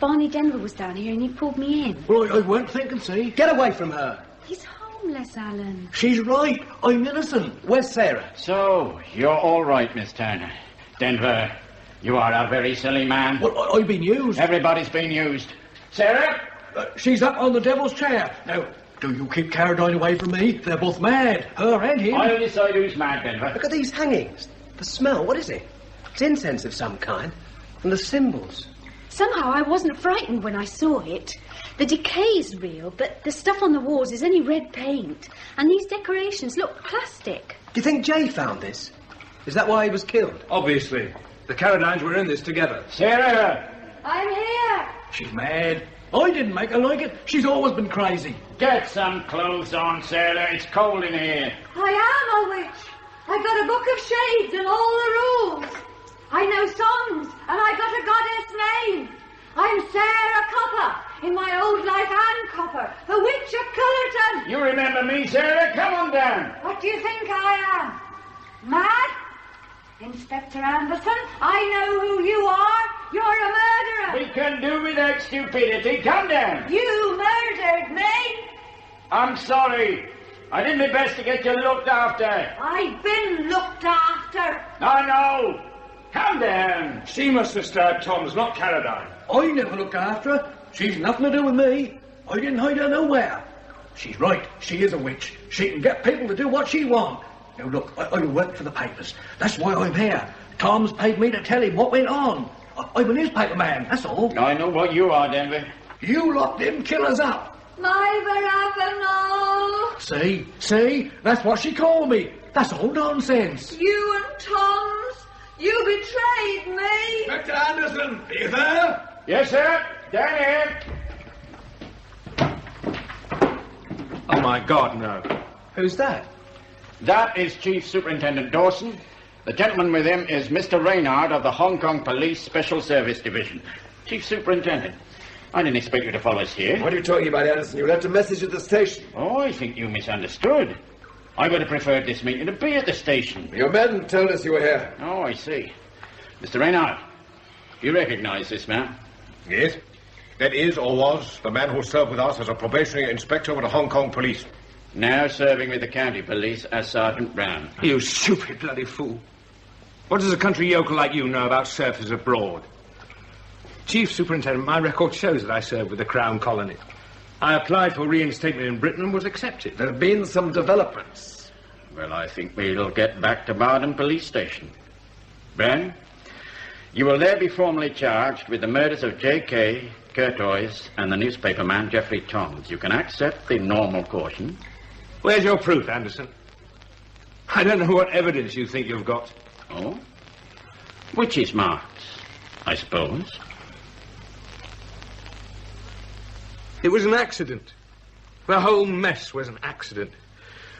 Barney Denver was down here and he pulled me in. Well, I weren't thinking, see? Get away from her. He's homeless, Alan. She's right. I'm innocent. Where's Sarah? So, you're all right, Miss Turner. Denver, you are a very silly man. Well, I've been used. Everybody's been used. Sarah? She's up on the devil's chair. Now, do you keep Carradine away from me? They're both mad. Her and him. I'll decide who's mad, Denver. Look at these hangings. The smell, what is it? It's incense of some kind. And the symbols. Somehow I wasn't frightened when I saw it. The decay's real, but the stuff on the walls is only red paint. And these decorations look plastic. Do you think Jay found this? Is that why he was killed? Obviously. The Carradines were in this together. Sarah! I'm here. She's mad. I didn't make her like it. She's always been crazy. Get some clothes on, Sarah. It's cold in here. I am a witch. I've got a book of shades and all the rules. I know songs, and I got a goddess name. I'm Sarah Copper, in my old life Ann Copper, the witch of Cullerton. You remember me, Sarah? Come on down. What do you think I am? Mad? Inspector Anderson, I know who you are. You're a murderer. We can do without stupidity. Come down. You murdered me. I'm sorry. I did my best to get you looked after. I've been looked after. I know. Come down. She must have stabbed Tom's, not Carradine. I never looked after her. She's nothing to do with me. I didn't hide her nowhere. She's right. She is a witch. She can get people to do what she wants. Now, look, I work for the papers. That's why I'm here. Tom's paid me to tell him what went on. I'm a newspaper man, that's all. I know what you are, Denver. You locked them killers up. My Verabano. See? That's what she called me. That's all nonsense. You and Tom's. You betrayed me. Inspector Anderson, are you there? Yes, sir. Down here. Oh, my God, no. Who's that? That is Chief Superintendent Dawson. The gentleman with him is Mr. Reynard of the Hong Kong Police Special Service Division. Chief Superintendent, I didn't expect you to follow us here. What are you talking about, Anderson? You left a message at the station. Oh, I think you misunderstood. I would have preferred this meeting to be at the station. Your men told us you were here. Oh, I see. Mr. Reynard, you recognize this man? Yes. That is, or was, the man who served with us as a probationary inspector with the Hong Kong police. Now serving with the county police as Sergeant Brown. You stupid bloody fool. What does a country yokel like you know about services abroad? Chief Superintendent, my record shows that I served with the Crown Colony. I applied for reinstatement in Britain and was accepted. There have been some developments. Well, I think we'll get back to Bardon Police Station. Brown, you will there be formally charged with the murders of J.K., Curtois, and the newspaperman Geoffrey Toms. You can accept the normal caution. Where's your proof, Anderson? I don't know what evidence you think you've got. Oh? Witches' marks, I suppose. It was an accident. The whole mess was an accident.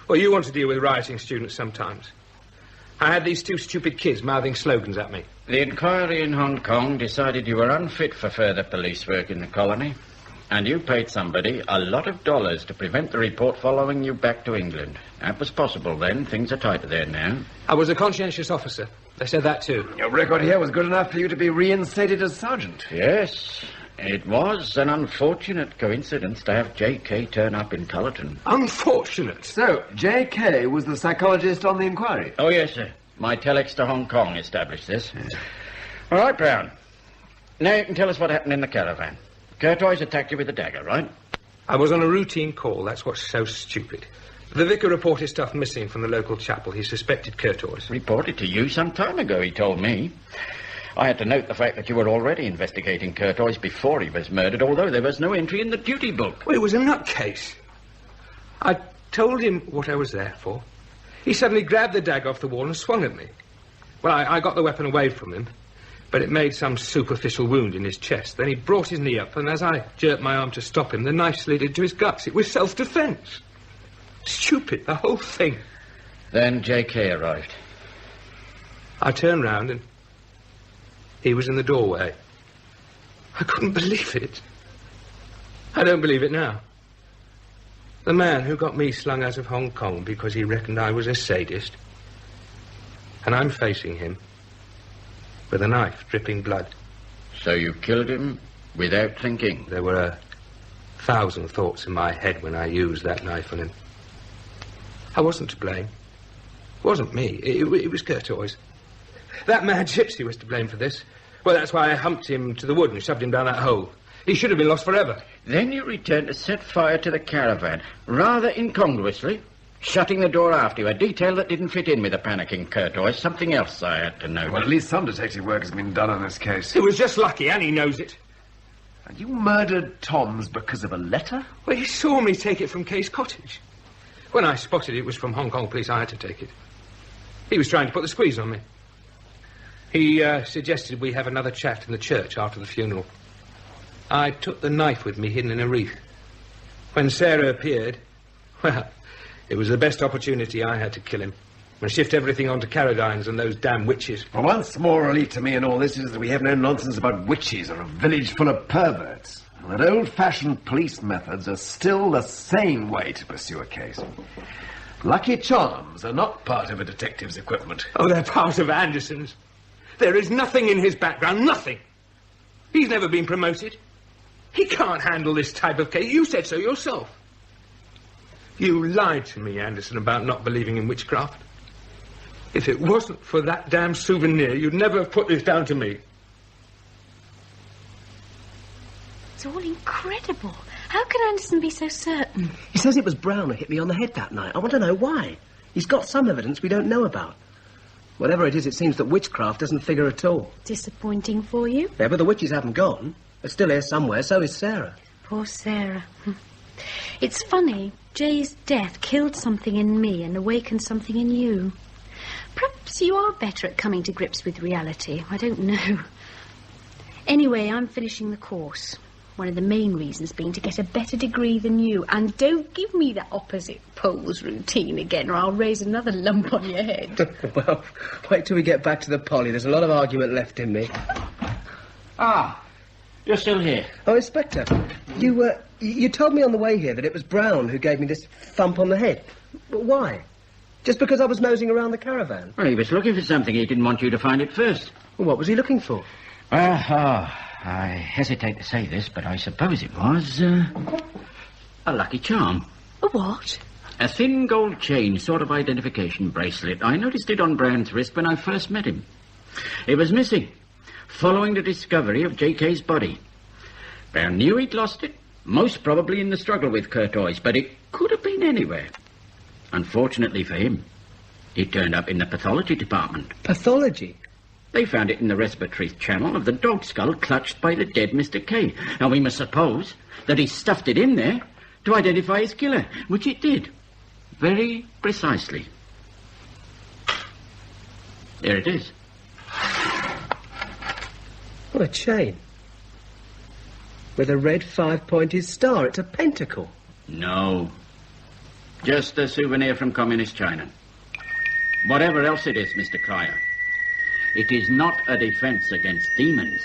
Well, you want to deal with rioting students sometimes. I had these two stupid kids mouthing slogans at me. The inquiry in Hong Kong decided you were unfit for further police work in the colony, and you paid somebody a lot of dollars to prevent the report following you back to England. That was possible then. Things are tighter there now. I was a conscientious officer. They said that too. Your record here was good enough for you to be reinstated as sergeant. Yes, it was an unfortunate coincidence to have J.K. turn up in Cullerton. Unfortunate? So, J.K. was the psychologist on the inquiry? Oh, yes, sir. My telex to Hong Kong established this. All right, Brown. Now you can tell us what happened in the caravan. Curtois attacked you with a dagger, right? I was on a routine call. That's what's so stupid. The vicar reported stuff missing from the local chapel. He suspected Curtois. Reported to you some time ago, he told me. I had to note the fact that you were already investigating Curtois before he was murdered, although there was no entry in the duty book. Well, it was a nutcase. I told him what I was there for. He suddenly grabbed the dagger off the wall and swung at me. Well, I got the weapon away from him, but it made some superficial wound in his chest. Then he brought his knee up, and as I jerked my arm to stop him, the knife slid into his guts. It was self-defense. Stupid, the whole thing. Then J.K. arrived. I turned round and he was in the doorway. I couldn't believe it. I don't believe it now. The man who got me slung out of Hong Kong because he reckoned I was a sadist. And I'm facing him with a knife dripping blood. So you killed him without thinking? There were 1,000 thoughts in my head when I used that knife on him. I wasn't to blame. It wasn't me. It was Curtois. That mad gypsy was to blame for this. Well, that's why I humped him to the wood and shoved him down that hole. He should have been lost forever. Then you returned to set fire to the caravan, rather incongruously, shutting the door after you, a detail that didn't fit in with the panicking Curtois. Something else I had to know. Well, at least some detective work has been done on this case. It was just lucky, and he knows it. And you murdered Toms because of a letter? Well, he saw me take it from Case Cottage. When I spotted it was from Hong Kong police, I had to take it. He was trying to put the squeeze on me. He suggested we have another chat in the church after the funeral. I took the knife with me hidden in a wreath. When Sarah appeared, well, it was the best opportunity I had to kill him and shift everything onto Carradines and those damn witches. Well, once more relief to me in all this is that we have no nonsense about witches or a village full of perverts. And that old-fashioned police methods are still the sane way to pursue a case. Lucky charms are not part of a detective's equipment. Oh, they're part of Anderson's. There is nothing in his background, nothing. He's never been promoted. He can't handle this type of case. You said so yourself. You lied to me, Anderson, about not believing in witchcraft. If it wasn't for that damn souvenir, you'd never have put this down to me. It's all incredible. How can Anderson be so certain? He says it was Brown who hit me on the head that night. I want to know why. He's got some evidence we don't know about. Whatever it is, it seems that witchcraft doesn't figure at all. Disappointing for you? Yeah, but the witches haven't gone. They're still here somewhere, so is Sarah. Poor Sarah. It's funny. Jay's death killed something in me and awakened something in you. Perhaps you are better at coming to grips with reality. I don't know. Anyway, I'm finishing the course. One of the main reasons being to get a better degree than you. And don't give me that opposite poles routine again, or I'll raise another lump on your head. Well, wait till we get back to the poly. There's a lot of argument left in me. Ah, you're still here. Oh, Inspector, you told me on the way here that it was Brown who gave me this thump on the head. But why? Just because I was nosing around the caravan? Well, he was looking for something. He didn't want you to find it first. Well, what was he looking for? I hesitate to say this, but I suppose it was, a lucky charm. A what? A thin gold chain, sort of identification bracelet. I noticed it on Brown's wrist when I first met him. It was missing, following the discovery of J.K.'s body. Brown knew he'd lost it, most probably in the struggle with Curtois, but it could have been anywhere. Unfortunately for him, it turned up in the pathology department. Pathology? They found it in the respiratory channel of the dog skull clutched by the dead Mr. K. Now, we must suppose that he stuffed it in there to identify his killer, which it did. Very precisely. There it is. What a chain. With a red 5-pointed star. It's a pentacle. No. Just a souvenir from Communist China. Whatever else it is, Mr. Cryer, it is not a defense against demons.